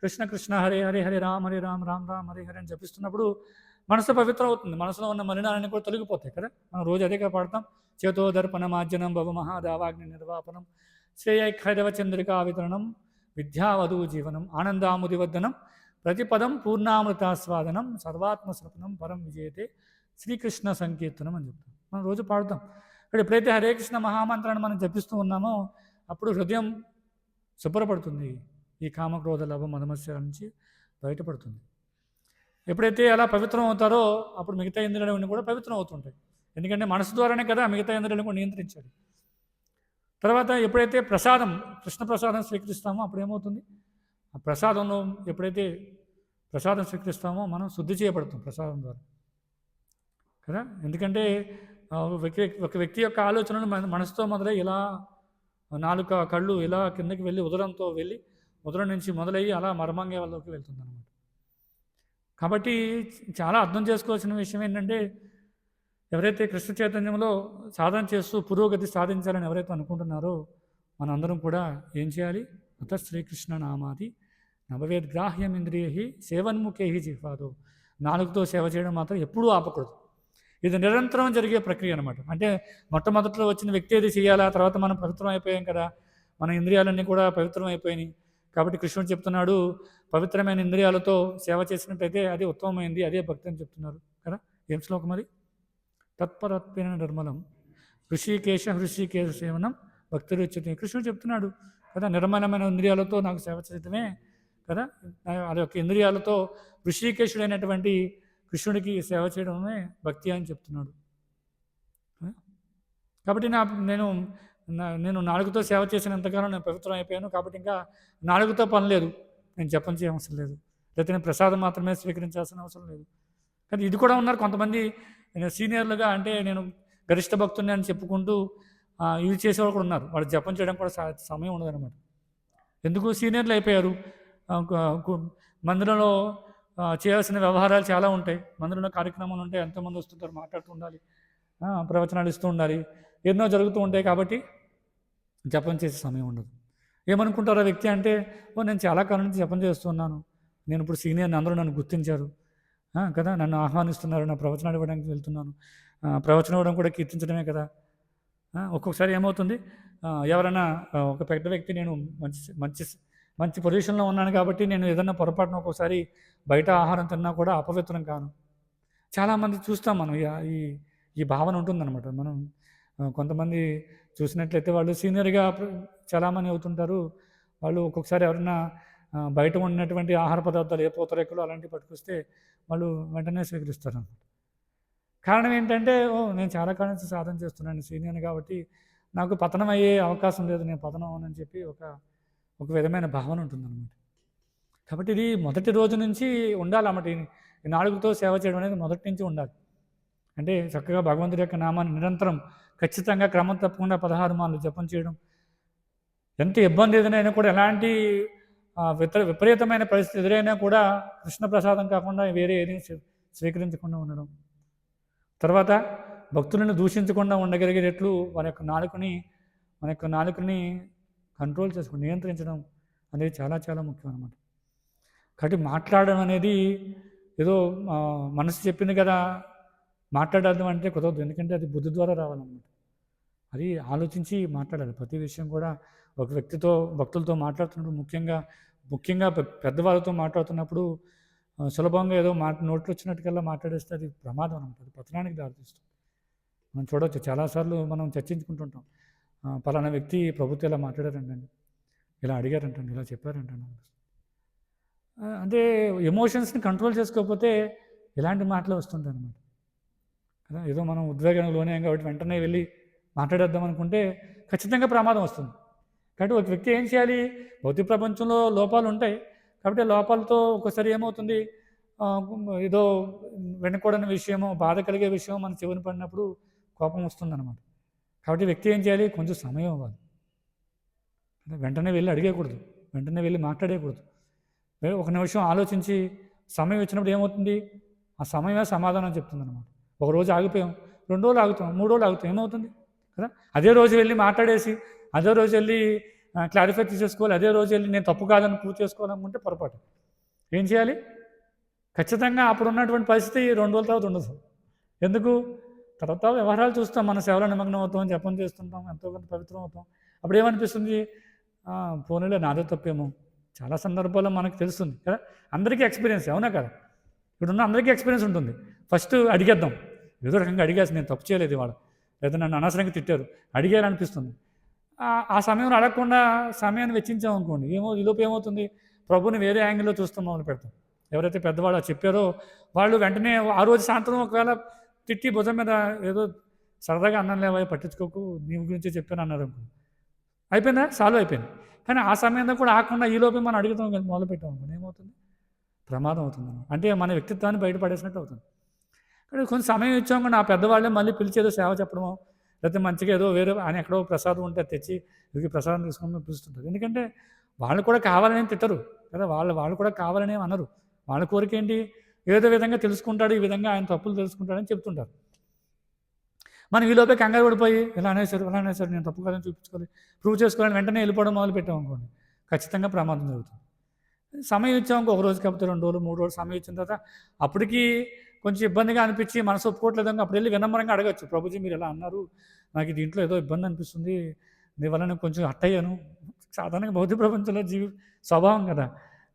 కృష్ణ కృష్ణ హరే హరే హరే రామ్ రామ్ రామ్ హరే హరే అని జపిస్తున్నప్పుడు మనసు పవిత్రం అవుతుంది. మనసులో ఉన్న మలినాలన్నీ కూడా తొలగిపోతాయి కదా. మనం రోజు అదేగా పాడతాం, చేతో దర్పణ మాజ్జనం భవ మహాదావాగ్ని నిర్వాపనం శ్రేయైఖైరవ చంద్రికా వితరణం విద్యావధూ జీవనం ఆనందాముదివర్ధనం ప్రతిపదం పూర్ణామృతాస్వాదనం సర్వాత్మస్వప్నం పరం విజయతే శ్రీకృష్ణ సంకీర్తనం అని చెప్తాం. మనం రోజు పాడుతాం. ఇక్కడ ఎప్పుడైతే హరే కృష్ణ మహామంత్రాన్ని మనం జపిస్తూ ఉన్నామో అప్పుడు హృదయం శుభ్రపడుతుంది. ఈ కామక్రోధ లోభ మదమత్సరాల నుంచి బయటపడుతుంది. ఎప్పుడైతే అలా పవిత్రం అవుతారో అప్పుడు మిగతా ఇంద్రియాలన్నీ కూడా పవిత్రం అవుతుంటాయి. ఎందుకంటే మనసు ద్వారానే కదా మిగతా ఇంద్రియాలను కూడా నియంత్రించాడు. తర్వాత ఎప్పుడైతే కృష్ణ ప్రసాదం స్వీకరిస్తామో అప్పుడు ఏమవుతుంది, ఆ ప్రసాదంలో ఎప్పుడైతే ప్రసాదం స్వీకరిస్తామో మనం శుద్ధి చేయబడతాం ప్రసాదం ద్వారా కదా. ఎందుకంటే ఒక వ్యక్తి యొక్క ఆలోచనలు మనసుతో మొదలై ఇలా నాలుక కళ్ళు ఇలా కిందకి వెళ్ళి ఉదరంతో వెళ్ళి ఉదరం నుంచి మొదలయ్యి అలా మర్మాంగాల్లోకి వెళ్తుంది అనమాట. కాబట్టి చాలా అర్థం చేసుకోవాల్సిన విషయం ఏంటంటే, ఎవరైతే కృష్ణ చైతన్యంలో సాధన చేస్తూ పురోగతి సాధించాలని ఎవరైతే అనుకుంటున్నారో మనందరం కూడా ఏం చేయాలి, అత శ్రీకృష్ణ నామాది నవవేద్గ్రాహ్యం ఇంద్రియై సేవన్ముఖై జిహ్వాదో, నాలుగుతో సేవ చేయడం మాత్రం ఎప్పుడూ ఆపకూడదు. ఇది నిరంతరం జరిగే ప్రక్రియ అనమాట. అంటే మొట్టమొదట్లో వచ్చిన వ్యక్తి ఏది చేయాలా, తర్వాత మనం పవిత్రం అయిపోయాం కదా, మన ఇంద్రియాలన్నీ కూడా పవిత్రం అయిపోయినాయి. కాబట్టి కృష్ణుడు చెప్తున్నాడు, పవిత్రమైన ఇంద్రియాలతో సేవ చేసినట్టయితే అది ఉత్తమమైంది, అదే భక్తి అని చెప్తున్నారు కదా. ఏం శ్లోకం అది, తత్పరత్వేన నిర్మలం హృషికేశ సేవనం భక్తి రుచ్యతే. కృష్ణుడు చెప్తున్నాడు కదా, నిర్మలమైన ఇంద్రియాలతో నాకు సేవ చేయడమే కదా, అది యొక్క ఇంద్రియాలతో ఋషికేశుడైనటువంటి కృష్ణుడికి సేవ చేయడమే భక్తి అని చెప్తున్నాడు. కాబట్టి నేను నాలుగుతో సేవ చేసినంతకాలం నేను పవిత్రం అయిపోయాను. కాబట్టి ఇంకా నాలుగుతో పని లేదు, నేను జపం చేయవసరం లేదు, లేకపోతే నేను ప్రసాదం మాత్రమే స్వీకరించాల్సిన అవసరం లేదు. కానీ ఇది కూడా ఉన్నారు కొంతమంది సీనియర్లుగా, అంటే నేను గరిష్ట భక్తుని అని చెప్పుకుంటూ ఇది చేసేవాళ్ళు కూడా ఉన్నారు. వాళ్ళు జపం చేయడం కూడా సమయం ఉండదన్నమాట. ఎందుకు, సీనియర్లు అయిపోయారు. మందిరంలో చేయాల్సిన వ్యవహారాలు చాలా ఉంటాయి, మందిరంలో కార్యక్రమాలు ఉంటాయి, ఎంతోమంది వస్తుంటారు, మాట్లాడుతూ ఉండాలి, ప్రవచనాలు ఇస్తూ ఉండాలి, ఎన్నో జరుగుతూ ఉంటాయి. కాబట్టి జపం చేసే సమయం ఉండదు. ఏమనుకుంటారు ఆ వ్యక్తి అంటే, నేను చాలా కాలం నుంచి జపం చేస్తున్నాను, నేను ఇప్పుడు సీనియర్ని, అందరూ నన్ను గుర్తించారు కదా, నన్ను ఆహ్వానిస్తున్నారు, నా ప్రవచనాలు ఇవ్వడానికి వెళ్తున్నాను, ప్రవచనం ఇవ్వడం కూడా కీర్తించడమే కదా. ఒక్కొక్కసారి ఏమవుతుంది, ఎవరైనా ఒక పెద్ద వ్యక్తి, నేను మంచి పొజిషన్లో ఉన్నాను కాబట్టి నేను ఏదన్నా పొరపాటున ఒక్కోసారి బయట ఆహారం తిన్నా కూడా అపవిత్రం కాను. చాలామంది చూస్తాం మనం, ఈ భావన ఉంటుందన్నమాట. మనం కొంతమంది చూసినట్లయితే వాళ్ళు సీనియర్గా చాలామంది అవుతుంటారు. వాళ్ళు ఒక్కొక్కసారి ఎవరైనా బయట ఉన్నటువంటి ఆహార పదార్థాలు, ఏ పూతరేకులు అలాంటివి పట్టుకొస్తే వాళ్ళు వెంటనే స్వీకరిస్తారు అన్నమాట. కారణం ఏంటంటే, నేను చాలా కాలం నుంచి సాధన చేస్తున్నాను, సీనియర్ కాబట్టి నాకు పతనం అయ్యే అవకాశం లేదు, నేను పతనం అవనని చెప్పి ఒక విధమైన భావన ఉంటుందన్నమాట. కాబట్టి ఇది మొదటి రోజు నుంచి ఉండాలన్నమాట. ఈ నాలుగుతో సేవ చేయడం అనేది మొదటి నుంచి ఉండాలి. అంటే చక్కగా భగవంతుడి యొక్క నామాన్ని నిరంతరం ఖచ్చితంగా క్రమం తప్పకుండా 16 మార్లు జపం చేయడం, ఎంత ఇబ్బంది ఎదురైనా కూడా, ఎలాంటి విపరీతమైన పరిస్థితి ఎదురైనా కూడా కృష్ణ ప్రసాదం కాకుండా వేరే ఏది స్వీకరించకుండా ఉండడం. తర్వాత భక్తులను దూషించకుండా ఉండగలిగేటట్లు మన యొక్క నాలుకని కంట్రోల్ చేసుకుని నియంత్రించడం అనేది చాలా చాలా ముఖ్యం అన్నమాట. కాబట్టి మాట్లాడడం అనేది ఏదో మనసు చెప్పింది కదా మాట్లాడడం అంటే కుదరదు. ఎందుకంటే అది బుద్ధి ద్వారా రావాలన్నమాట. అది ఆలోచించి మాట్లాడాలి. ప్రతి విషయం కూడా ఒక భక్తులతో మాట్లాడుతున్నప్పుడు, ముఖ్యంగా పెద్దవాళ్ళతో మాట్లాడుతున్నప్పుడు సులభంగా ఏదో నోట్లో వచ్చినట్టుకల్లా మాట్లాడేస్తే అది ప్రమాదం అనమాట, అది పతనానికి దారితీస్తుంది. మనం చూడవచ్చు, చాలాసార్లు మనం చర్చించుకుంటుంటాం, పలానా వ్యక్తి ప్రభుత్వం ఇలా మాట్లాడారంటండి, ఇలా అడిగారంటండి, ఇలా చెప్పారంటండి. అంటే ఎమోషన్స్ని కంట్రోల్ చేసుకోకపోతే ఇలాంటి మాటలు వస్తుంటాయి అన్నమాట కదా. ఏదో మనం ఉద్వేగానికి లోనే కాబట్టి వెంటనే వెళ్ళి మాట్లాడేద్దాం అనుకుంటే ఖచ్చితంగా ప్రమాదం వస్తుంది. కాబట్టి ఒక వ్యక్తి ఏం చేయాలి, భౌతిక ప్రపంచంలో లోపాలు ఉంటాయి కాబట్టి లోపాలతో ఒకసారి ఏమవుతుంది, ఏదో వెనుకూడని విషయమో, బాధ కలిగే విషయం మన చెవిని పడినప్పుడు కోపం వస్తుందన్నమాట. కాబట్టి వ్యక్తి ఏం చేయాలి, కొంచెం సమయం ఇవ్వాలి. వెంటనే వెళ్ళి అడిగేయకూడదు, వెంటనే వెళ్ళి మాట్లాడేయకూడదు. ఒక నిమిషం ఆలోచించి సమయం ఇచ్చినప్పుడు ఏమవుతుంది, ఆ సమయమే సమాధానం చెప్తుందన్నమాట. ఒకరోజు ఆగిపోయాం, 2 రోజులు ఆగుతాం, 3 రోజులు ఆగుతాం, ఏమవుతుంది కదా. అదే రోజు వెళ్ళి మాట్లాడేసి అదే రోజు వెళ్ళి క్లారిఫై తీసేసుకోవాలి, అదే రోజు వెళ్ళి నేను తప్పు కాదని ప్రూవ్ చేసుకోవాలనుకుంటే పొరపాటు. ఏం చేయాలి, ఖచ్చితంగా అప్పుడు ఉన్నటువంటి పరిస్థితి 2 రోజుల తర్వాత ఉండదు. ఎందుకు, తర్వాత వ్యవహారాలు చూస్తాం, మన సేవలో నిమగ్నం అవుతాం, జపం చేస్తుంటాం, ఎంతో కొంత పవిత్రం అవుతాం. అప్పుడు ఏమనిపిస్తుంది, ఫోన్లో నాదే తప్పేమో. చాలా సందర్భాల్లో మనకు తెలుస్తుంది కదా, అందరికీ ఎక్స్పీరియన్స్, అవునా కదా. ఇప్పుడున్న అందరికీ ఎక్స్పీరియన్స్ ఉంటుంది. ఫస్ట్ అడిగేద్దాం, ఏదో రకంగా అడిగేసి నేను తప్పు చేయలేదు ఇవాళ, లేదా నన్ను అనవసరంగా తిట్టారు, అడిగేయాలనిపిస్తుంది. ఆ సమయంలో అడగకుండా సమయాన్ని వెచ్చించాం అనుకోండి, ఈలోపు ఏమవుతుంది, ప్రభుని వేరే యాంగిల్లో చూస్తాం మొదలు పెడతాం. ఎవరైతే పెద్దవాళ్ళు చెప్పారో వాళ్ళు వెంటనే ఆ రోజు సాయంత్రం ఒకవేళ తిట్టి భుజం మీద ఏదో సరదాగా అన్నం లేవా పట్టించుకోకు నీ గురించి చెప్పాను అన్నారు అనుకో, అయిపోయిందా, సాల్వ్ అయిపోయింది. కానీ ఆ సమయంలో కూడా ఆకుండా ఈలోపే మనం అడుగుతాం మొదలు పెట్టాం అనుకోండి, ఏమవుతుంది, ప్రమాదం అవుతుంది. అంటే మన వ్యక్తిత్వాన్ని బయటపడేసినట్టు అవుతుంది. కానీ కొంచెం సమయం ఇచ్చాం కానీ ఆ పెద్దవాళ్ళే మళ్ళీ పిలిచేదో సేవ చెప్పడమో, లేకపోతే మంచిగా ఏదో వేరే ఆయన ఎక్కడో ప్రసాదం ఉంటే తెచ్చి ఇది ప్రసాదం తీసుకుని పిలుస్తుంటారు. ఎందుకంటే వాళ్ళు కూడా కావాలని తిట్టరు కదా, వాళ్ళు కూడా కావాలని అనరు. వాళ్ళ కోరిక ఏంటి, ఏదో విధంగా తెలుసుకుంటాడు, ఈ విధంగా ఆయన తప్పులు తెలుసుకుంటాడని చెప్తుంటారు. మనం ఈలోపే కంగారు పడిపోయి ఇలా అనేసారు నేను తప్పు కాదని చూపించుకోవాలి, ప్రూవ్ చేసుకోవాలని వెంటనే వెళ్ళిపోవడం మొదలు పెట్టాం అనుకోండి, ఖచ్చితంగా ప్రమాదం జరుగుతుంది. సమయం ఇచ్చాం ఒక రోజు కాకపోతే 2 రోజులు 3 రోజులు సమయం ఇచ్చిన తర్వాత అప్పటికి కొంచెం ఇబ్బందిగా అనిపించి మనసు ఒప్పుకోవట్లేదు, అప్పుడు వెళ్ళి వినమ్రంగా అడగచ్చు, ప్రభుజీ మీరు ఎలా అన్నారు, నాకు దీంట్లో ఏదో ఇబ్బంది అనిపిస్తుంది, దీనివల్ల నేను కొంచెం అట్టయ్యాను, సాధారణంగా భౌతిక ప్రపంచంలో స్వభావం కదా,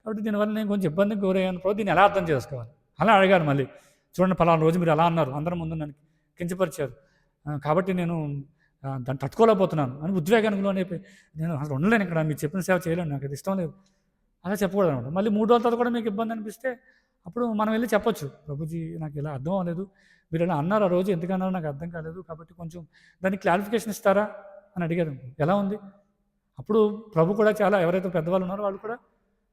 కాబట్టి దీనివల్ల నేను కొంచెం ఇబ్బందికి గురయ్యాను ప్రభు, దీన్ని ఎలా అర్థం చేసుకోవాలి, అలా అడిగారు. మళ్ళీ చూడండి పలానా రోజు మీరు ఎలా అన్నారు, అందరి ముందు నన్ను కించపరిచారు, కాబట్టి నేను దాన్ని తట్టుకోలేకపోతున్నాను అని ఉద్వేగానికి లోనైపోయి నేను అసలు ఉండలేను, ఇక్కడ మీరు చెప్పిన సేవ చేయలేను, నాకు అది ఇష్టం లేదు, అలా చెప్పకూడదు అనమాట. మళ్ళీ 3 రోజుల తర్వాత కూడా మీకు ఇబ్బంది అనిపిస్తే అప్పుడు మనం వెళ్ళి చెప్పొచ్చు, ప్రభుజీ నాకు ఇలా అర్థం అవ్వలేదు, మీరు ఇలా అన్నారు ఆ రోజు, ఎందుకన్నారో నాకు అర్థం కాలేదు, కాబట్టి కొంచెం దానికి క్లారిఫికేషన్ ఇస్తారా అని అడిగారు. ఎలా ఉంది, అప్పుడు ప్రభు కూడా చాలా, ఎవరైతే పెద్దవాళ్ళు ఉన్నారో వాళ్ళు కూడా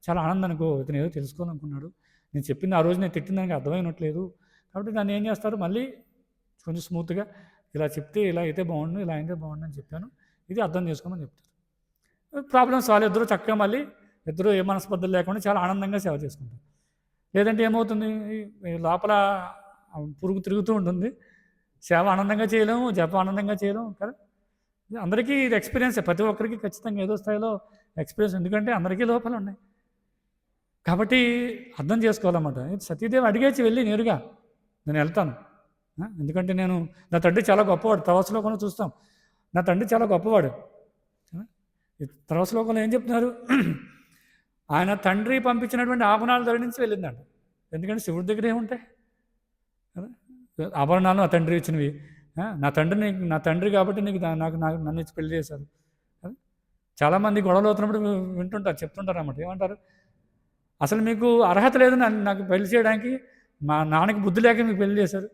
చాలా ఆనందానికి, ఇతను ఏదో తెలుసుకోవాలనుకున్నాడు, నేను చెప్పింది ఆ రోజు నేను తిట్టిన దానికి అర్థమైనట్లేదు, కాబట్టి దాన్ని ఏం చేస్తారు, మళ్ళీ కొంచెం స్మూత్గా ఇలా చెప్తే ఇలా అయితే బాగుండు, ఇలా అయితే బాగుండు అని చెప్పాను, ఇది అర్థం చేసుకోమని చెప్తారు. ప్రాబ్లమ్స్ వాళ్ళు ఇద్దరు చక్కగా మళ్ళీ ఇద్దరు ఏ మనస్పర్ధలు లేకుండా చాలా ఆనందంగా సేవ చేసుకుంటారు. లేదంటే ఏమవుతుంది, లోపల పురుగు తిరుగుతూ ఉంటుంది, సేవ ఆనందంగా చేయలేము, జపం ఆనందంగా చేయలేము కదా. అందరికీ ఇది ఎక్స్పీరియన్స్, ప్రతి ఒక్కరికి ఖచ్చితంగా ఏదో స్థాయిలో ఎక్స్పీరియన్స్, ఎందుకంటే అందరికీ లోపాలు ఉన్నాయి, కాబట్టి అర్థం చేసుకోవాలన్నమాట. సతీదేవి అడిగేసి వెళ్ళి నేరుగా నేను వెళ్తాను, ఎందుకంటే నా తండ్రి చాలా గొప్పవాడు, తర్వాతలోకంలో చూస్తాం, నా తండ్రి చాలా గొప్పవాడు. తర్వాతలోకంలో ఏం చెప్తున్నారు, ఆయన తండ్రి పంపించినటువంటి ఆభరణాలు ధరించి వెళ్ళిందంట, ఎందుకంటే శివుడి దగ్గర ఏముంటాయి కదా, ఆభరణాలు నా తండ్రి ఇచ్చినవి, నా తండ్రి కాబట్టి నీకు నన్ను ఇచ్చి పెళ్లి చేశారు. చాలామంది గొడవలు అవుతున్నప్పుడు వింటుంటారు, చెప్తుంటారు అన్నమాట, ఏమంటారు, అసలు మీకు అర్హత లేదు నాకు పెళ్లి చేయడానికి, మా నాన్నకి బుద్ధి లేక మీకు పెళ్లి చేశారు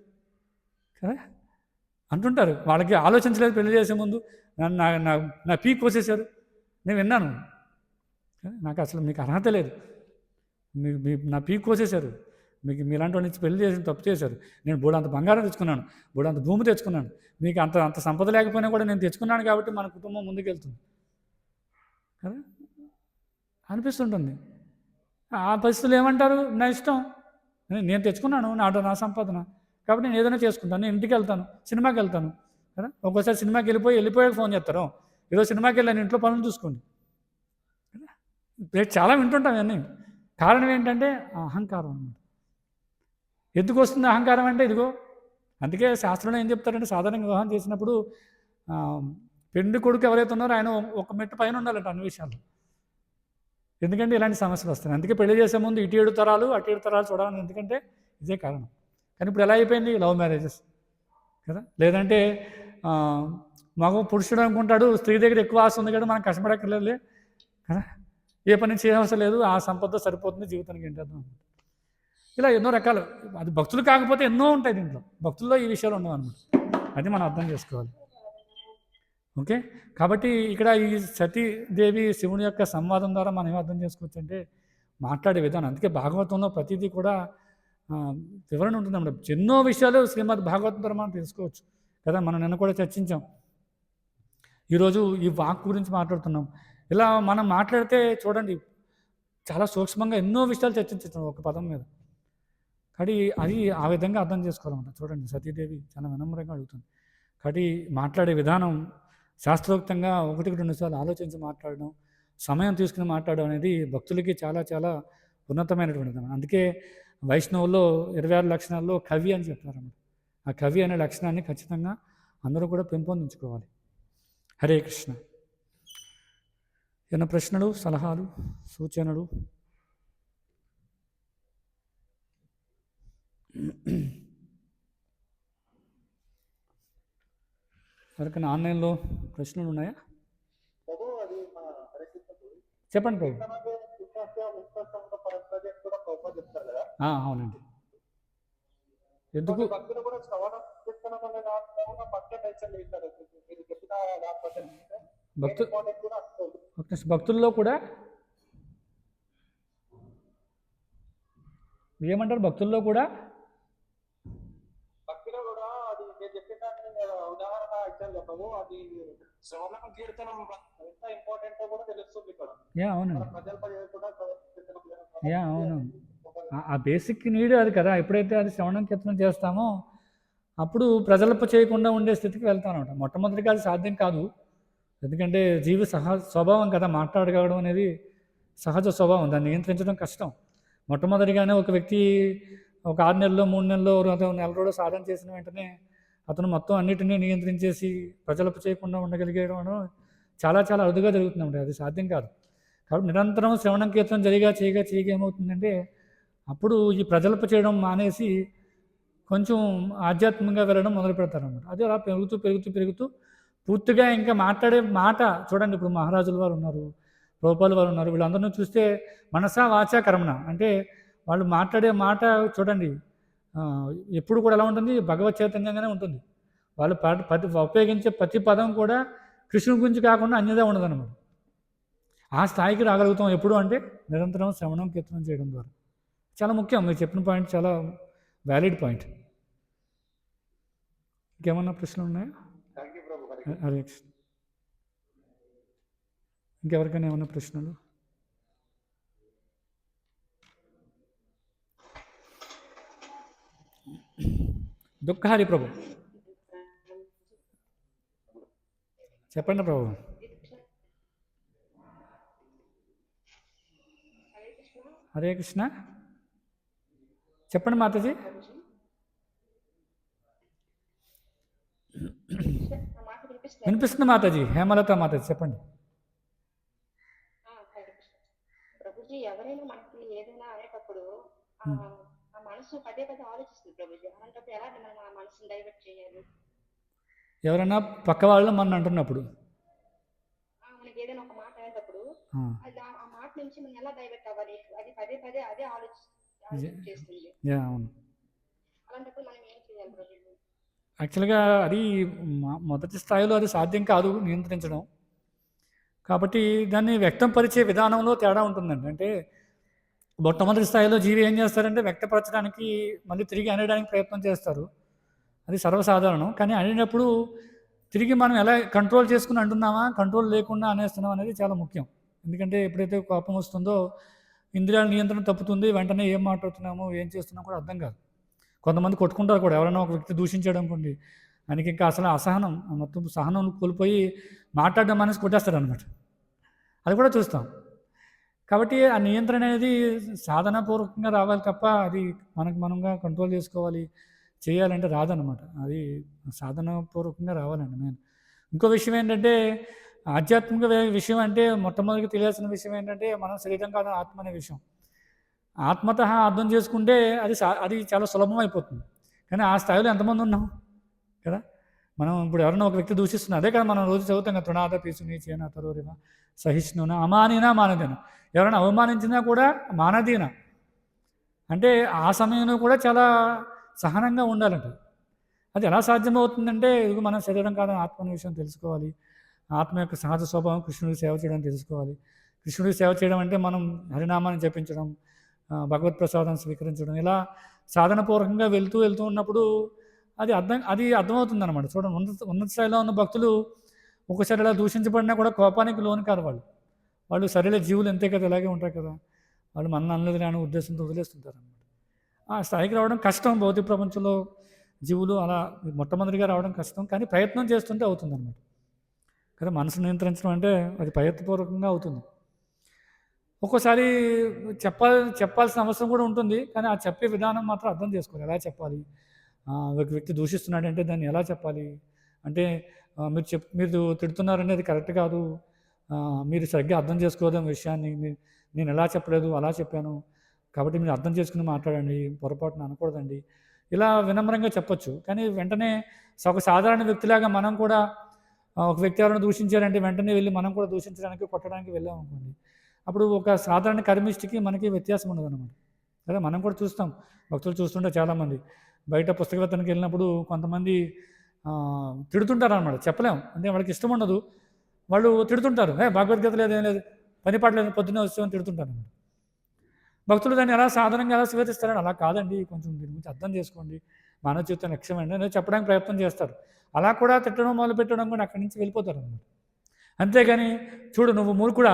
కదా అంటుంటారు. వాళ్ళకి ఆలోచించలేదు, పెళ్లి చేసే ముందు నా పీక్ కోసేశారు, నేను విన్నాను, నాకు అసలు మీకు అర్హత లేదు, నా పీక్ కోసేశారు, మీలాంటి వాళ్ళ నుంచి పెళ్లి చేసి తప్పు చేశారు, నేను బోడంత బంగారం తెచ్చుకున్నాను, బోడంత భూమి తెచ్చుకున్నాను, మీకు అంత సంపద లేకపోయినా కూడా నేను తెచ్చుకున్నాను కాబట్టి మన కుటుంబం ముందుకెళ్తుంది కదా అనిపిస్తుంటుంది. ఆ పరిస్థితులు ఏమంటారు, నా ఇష్టం, నేను తెచ్చుకున్నాను, నా సంపాదన, కాబట్టి నేను ఏదైనా చేసుకుంటాను, నేను ఇంటికి వెళ్తాను, సినిమాకి వెళ్తాను కదా. ఒక్కోసారి సినిమాకి వెళ్ళిపోయాక ఫోన్ చేస్తారు, ఈరోజు సినిమాకి వెళ్ళాను, ఇంట్లో పనులు చూసుకోండి, చాలా వింటుంటాం ఇవన్నీ. కారణం ఏంటంటే అహంకారం అన్నమాట. ఎందుకు వస్తుంది అహంకారం అంటే ఇదిగో, అందుకే శాస్త్రంలో ఏం చెప్తారంటే, సాధారణంగా వివాహం చేసినప్పుడు పెళ్లి కొడుకు ఎవరైతే ఉన్నారో ఆయన ఒక మెట్టు పైన ఉండాలంట అన్ని విషయాలు, ఎందుకంటే ఇలాంటి సమస్యలు వస్తాయి. అందుకే పెళ్లి చేసే ముందు ఇటు 7 తరాలు అటు 7 తరాలు చూడాలని, ఎందుకంటే ఇదే కారణం. కానీ ఇప్పుడు ఎలా అయిపోయింది, లవ్ మ్యారేజెస్ కదా, లేదంటే మగ పురుషుడు అనుకుంటాడు స్త్రీ దగ్గర ఎక్కువ ఆశ ఉంది కదా, మనం కష్టపడక్కర్లేదులే కదా, ఏ పని చేయవసరం లేదు, ఆ సంపద సరిపోతుంది జీవితానికి ఏంటర్థం. ఇలా ఎన్నో రకాలు, అది భక్తులు కాకపోతే ఎన్నో ఉంటాయి దీంట్లో, భక్తుల్లో ఈ విషయాలు ఉండవు అన్నమాట, అది మనం అర్థం చేసుకోవాలి. ఓకే, కాబట్టి ఇక్కడ ఈ సతీదేవి శివుని యొక్క సంవాదం ద్వారా మనం ఏం అర్థం చేసుకోవచ్చు అంటే, మాట్లాడే విధానం. అందుకే భాగవతంలో ప్రతిదీ కూడా వివరణ ఉంటుంది అన్నమాట. ఎన్నో విషయాలు శ్రీమద్ భాగవతం ద్వారా మనం తెలుసుకోవచ్చు కదా. మనం నిన్న కూడా చర్చించాం, ఈరోజు ఈ వాక్ గురించి మాట్లాడుతున్నాం. ఇలా మనం మాట్లాడితే చూడండి, చాలా సూక్ష్మంగా ఎన్నో విషయాలు చర్చించుతాం ఒక పదం మీద, కాబట్టి అది ఆ విధంగా అర్థం చేసుకోవాలన్నమాట. చూడండి, సతీదేవి చాలా వినమ్రంగా అడుగుతుంది, కాబట్టి మాట్లాడే విధానం శాస్త్రోక్తంగా 1-2 సార్లు ఆలోచించి మాట్లాడడం, సమయం తీసుకుని మాట్లాడడం అనేది భక్తులకి చాలా చాలా ఉన్నతమైనటువంటిది. అందుకే వైష్ణవుల్లో 26 లక్షణాల్లో కవి అని చెప్తున్నారన్నమాట. ఆ కవి అనే లక్షణాన్ని ఖచ్చితంగా అందరూ కూడా పెంపొందించుకోవాలి. హరే కృష్ణ. ఏమైనా ప్రశ్నలు, సలహాలు, సూచనలు? ఎవరికైనా ఆన్లైన్లో ప్రశ్నలు ఉన్నాయా? చెప్పండి ప్రభు. అవునండి. ఎందుకు భక్తుల్లో కూడా ఏమంటారు? భక్తుల్లో కూడా అది నేను చెప్పిన ఉదాహరణ ఇచ్చాను చెప్పము, అది శ్రవణ కీర్తనం ఎంత ఇంపార్టెంట్ కూడా తెలుస్తుంది ఇక్కడ. అవునండి. ప్రజల కూడా అవును. ఆ బేసిక్ నీడ్ అది కదా. ఎప్పుడైతే అది శ్రవణం కీర్తనం చేస్తామో అప్పుడు ప్రజలపు చేయకుండా ఉండే స్థితికి వెళ్తానమాట. మొట్టమొదటిగా అది సాధ్యం కాదు. ఎందుకంటే జీవి స్వభావం కదా, మాట్లాడగలడం అనేది సహజ స్వభావం, దాన్ని నియంత్రించడం కష్టం. మొట్టమొదటిగానే ఒక వ్యక్తి ఒక 6 నెలల్లో 3 నెలల్లో నెల రోజులు సాధన చేసిన వెంటనే అతను మొత్తం అన్నిటినీ నియంత్రించేసి ప్రజలకు చేయకుండా ఉండగలిగేయడం చాలా చాలా అరుదుగా జరుగుతుందండి. అది సాధ్యం కాదు. కాబట్టి నిరంతరం శ్రవణం కీర్తనం చేయగా ఏమవుతుందంటే అప్పుడు ఈ ప్రజలకు చేయడం మానేసి కొంచెం ఆధ్యాత్మికంగా వెళ్ళడం మొదలు పెడతారన్నమాట. అది అలా పెరుగుతూ పూర్తిగా ఇంకా మాట్లాడే మాట చూడండి. ఇప్పుడు మహారాజుల వారు ఉన్నారు, ప్రభుపాల వారు ఉన్నారు, వీళ్ళందరినీ చూస్తే మనసా వాచా కర్మణ అంటే వాళ్ళు మాట్లాడే మాట చూడండి ఎప్పుడు కూడా ఎలా ఉంటుంది? భగవత్ చైతన్యంగానే ఉంటుంది. వాళ్ళు ఉపయోగించే ప్రతి పదం కూడా కృష్ణుని గురించి కాకుండా అన్యదా ఉండదన్నమాట. ఆ స్థాయికి రాగలుగుతాం ఎప్పుడు అంటే నిరంతరం శ్రవణం కీర్తనం చేయడం ద్వారా. చాలా ముఖ్యం. మీరు చెప్పిన పాయింట్ చాలా వ్యాలిడ్ పాయింట్. ఇంకేమన్నా ప్రశ్నలు ఉన్నాయా? హరే కృష్ణ. ఇంకెవరికైనా ఏమన్నా ప్రశ్నలు? దుఃఖహరి ప్రభు చెప్పండి ప్రభు. హరే కృష్ణ. చెప్పండి మాతాజీ. వినిపిస్తుంది మాతాజీ. హేమలత మాతాజీ చెప్పండి. ప్రభుజీ, ఎవరైనా మనకి ఏదైనా అనేటప్పుడు ఆ మనసు పదే ఆలోచిస్తుంది ప్రభుజీ. అలాంటప్పుడు ఎలా మనం ఆ మనసుని డైవర్ట్ చేయాలి? ఎవరైనా పక్క వాళ్ళు మన అంటున్నప్పుడు మనకి ఏదైనా ఒక మాట అనేటప్పుడు ఆ మాట నుంచి మనం ఎలా డైవర్ట్ అవ్వాలి? అది పదే అదే ఆలోచిస్తుంది. అవును. అలాంటప్పుడు మనం ఏం చేయాలి ప్రభుజీ? యాక్చువల్గా అది మొదటి స్థాయిలో అది సాధ్యం కాదు నియంత్రించడం. కాబట్టి దాన్ని వ్యక్తంపరిచే విధానంలో తేడా ఉంటుందండి. అంటే మొట్టమొదటి స్థాయిలో జీవి ఏం చేస్తారంటే వ్యక్తపరచడానికి మళ్ళీ తిరిగి అనేయడానికి ప్రయత్నం చేస్తారు. అది సర్వసాధారణం. కానీ అనేటప్పుడు తిరిగి మనం ఎలా కంట్రోల్ చేసుకుని అంటున్నామా, కంట్రోల్ లేకుండా అనేస్తున్నాం అనేది చాలా ముఖ్యం. ఎందుకంటే ఎప్పుడైతే కోపం వస్తుందో ఇంద్రియాల నియంత్రణ తప్పుతుంది. వెంటనే ఏం మాట్లాడుతున్నామో ఏం చేస్తున్నామో కూడా అర్థం కాదు. కొంతమంది కొట్టుకుంటారు కూడా. ఎవరైనా ఒక వ్యక్తి దూషించడం అనుకోండి, ఆయనకి ఇంకా అసలు అసహనం, మొత్తం సహనం కోల్పోయి మాట్లాడడం అనేసి కొట్టేస్తాడు అనమాట. అది కూడా చూస్తాం. కాబట్టి ఆ నియంత్రణ అనేది సాధనపూర్వకంగా రావాలి తప్ప అది మనంగా కంట్రోల్ చేసుకోవాలి చేయాలంటే రాదనమాట. అది సాధనపూర్వకంగా రావాలండి మెయిన్. ఇంకో విషయం ఏంటంటే ఆధ్యాత్మిక విషయం అంటే మొట్టమొదటిగా తెలియాల్సిన విషయం ఏంటంటే మనం శరీరం కాదు ఆత్మ అనే విషయం. ఆత్మతః అర్థం చేసుకుంటే అది చాలా సులభం అయిపోతుంది. కానీ ఆ స్థాయిలో ఎంతమంది ఉన్నాం కదా. మనం ఇప్పుడు ఎవరైనా ఒక వ్యక్తి దూషిస్తున్నాం, అదే కదా మనం రోజు చదువుతాం కదా, తృణాద పీసుని చేన తరోరిన సహిష్ణున అమానినా మానదీన. ఎవరైనా అవమానించినా కూడా మానదీన అంటే ఆ సమయంలో కూడా చాలా సహనంగా ఉండాలంట. అది ఎలా సాధ్యమవుతుందంటే ఇది మన శరీరం కాదని ఆత్మ అనే విషయం తెలుసుకోవాలి. ఆత్మ యొక్క సహజ స్వభావం కృష్ణుడికి సేవ చేయడం తెలుసుకోవాలి. కృష్ణుడికి సేవ చేయడం అంటే మనం హరినామాన్ని జపించడం, భగవత్ ప్రసాదం స్వీకరించడం, ఇలా సాధనపూర్వకంగా వెళ్తూ ఉన్నప్పుడు అది అర్థమవుతుంది అనమాట. చూడండి, ఉన్నత స్థాయిలో ఉన్న భక్తులు ఒకసారి ఇలా దూషించబడినా కూడా కోపానికి లోను కాదు. వాళ్ళు సరేలే జీవులు ఎంతే కదా, ఇలాగే ఉంటారు కదా, వాళ్ళు మన అనలేదు అనే ఉద్దేశంతో వదిలేస్తుంటారు అన్నమాట. ఆ స్థాయికి రావడం కష్టం. భౌతిక ప్రపంచంలో జీవులు అలా మొట్టమొదటిగా రావడం కష్టం. కానీ ప్రయత్నం చేస్తుంటే అవుతుంది అన్నమాట కదా. మనసు నియంత్రించడం అంటే అది ప్రయత్నపూర్వకంగా అవుతుంది. ఒక్కోసారి చెప్పాల్సిన అవసరం కూడా ఉంటుంది. కానీ ఆ చెప్పే విధానం మాత్రం అర్థం చేసుకోవాలి. ఎలా చెప్పాలి, ఒక వ్యక్తి దూషిస్తున్నాడంటే దాన్ని ఎలా చెప్పాలి అంటే మీరు తిడుతున్నారనేది అది కరెక్ట్ కాదు, మీరు సరిగ్గా అర్థం చేసుకోవడం విషయాన్ని, నేను ఎలా చెప్పలేదు అలా చెప్పాను కాబట్టి మీరు అర్థం చేసుకుని మాట్లాడండి, పొరపాటున అనకూడదండి, ఇలా వినమ్రంగా చెప్పొచ్చు. కానీ వెంటనే ఒక సాధారణ వ్యక్తిలాగా మనం కూడా ఒక వ్యక్తి ఎవరైనా దూషించారంటే వెంటనే వెళ్ళి మనం కూడా దూషించడానికి కొట్టడానికి వెళ్ళాం అనుకోండి, అప్పుడు ఒక సాధారణ కర్మిష్టికి మనకి వ్యత్యాసం ఉండదు అనమాట. అదే మనం కూడా చూస్తాం, భక్తులు చూస్తుంటే చాలామంది బయట పుస్తకవేత్తనికి వెళ్ళినప్పుడు కొంతమంది తిడుతుంటారు అనమాట. చెప్పలేం, అంటే వాళ్ళకి ఇష్టం ఉండదు, వాళ్ళు తిడుతుంటారు, భగవద్గీత లేదు ఏం లేదు, పని పాట లేదు, పొద్దున్నే వచ్చామని తిడుతుంటారు అన్నమాట. భక్తులు దాన్ని ఎలా సాధారణంగా ఎలా స్వీకరిస్తారని, అలా కాదండి, కొంచెం దీని గురించి అర్థం చేసుకోండి, మానవ జీవితం లక్ష్యం అండి అనేది చెప్పడానికి ప్రయత్నం చేస్తారు. అలా కూడా తిట్టడం మొదలు పెట్టడం కూడా అక్కడి నుంచి వెళ్ళిపోతారు అన్నమాట. అంతేగాని చూడు నువ్వు మూర్ఖుడా,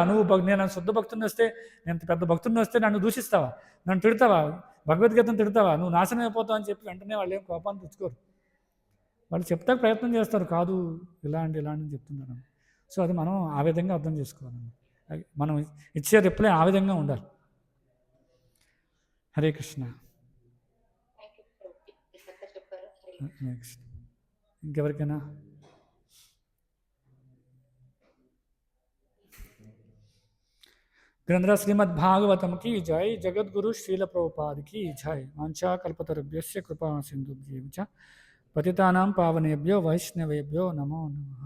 నేను శుద్ధ భక్తుని వస్తే, నేను పెద్ద భక్తుని వస్తే నన్ను దూషిస్తావా, నన్ను తిడతావా, భగవద్గీతను తిడతావా, నువ్వు నాశనం అయిపోతావు అని చెప్పి వెంటనే వాళ్ళు ఏం కోపాన్ని తెచ్చుకోరు. వాళ్ళు చెప్తాకు ప్రయత్నం చేస్తారు, కాదు ఇలా అండి ఇలా అని చెప్తున్నారు. సో అది మనం ఆ విధంగా అర్థం చేసుకోవాలండి. మనం ఇచ్చే రిప్లై ఆ విధంగా ఉండాలి. హరే కృష్ణ. నెక్స్ట్ ఇంకెవరికైనా? గ్రంథ శ్రీమద్ భాగవతం की जय, जगद्गुरु श्रील प्रभुपाद की जय. वाञ्छा कल्पतरुभ्यश्च कृपा सिन्धुभ्येव च पतितानां पावनेभ्यो वैष्णवेभ्यो नमो नमः.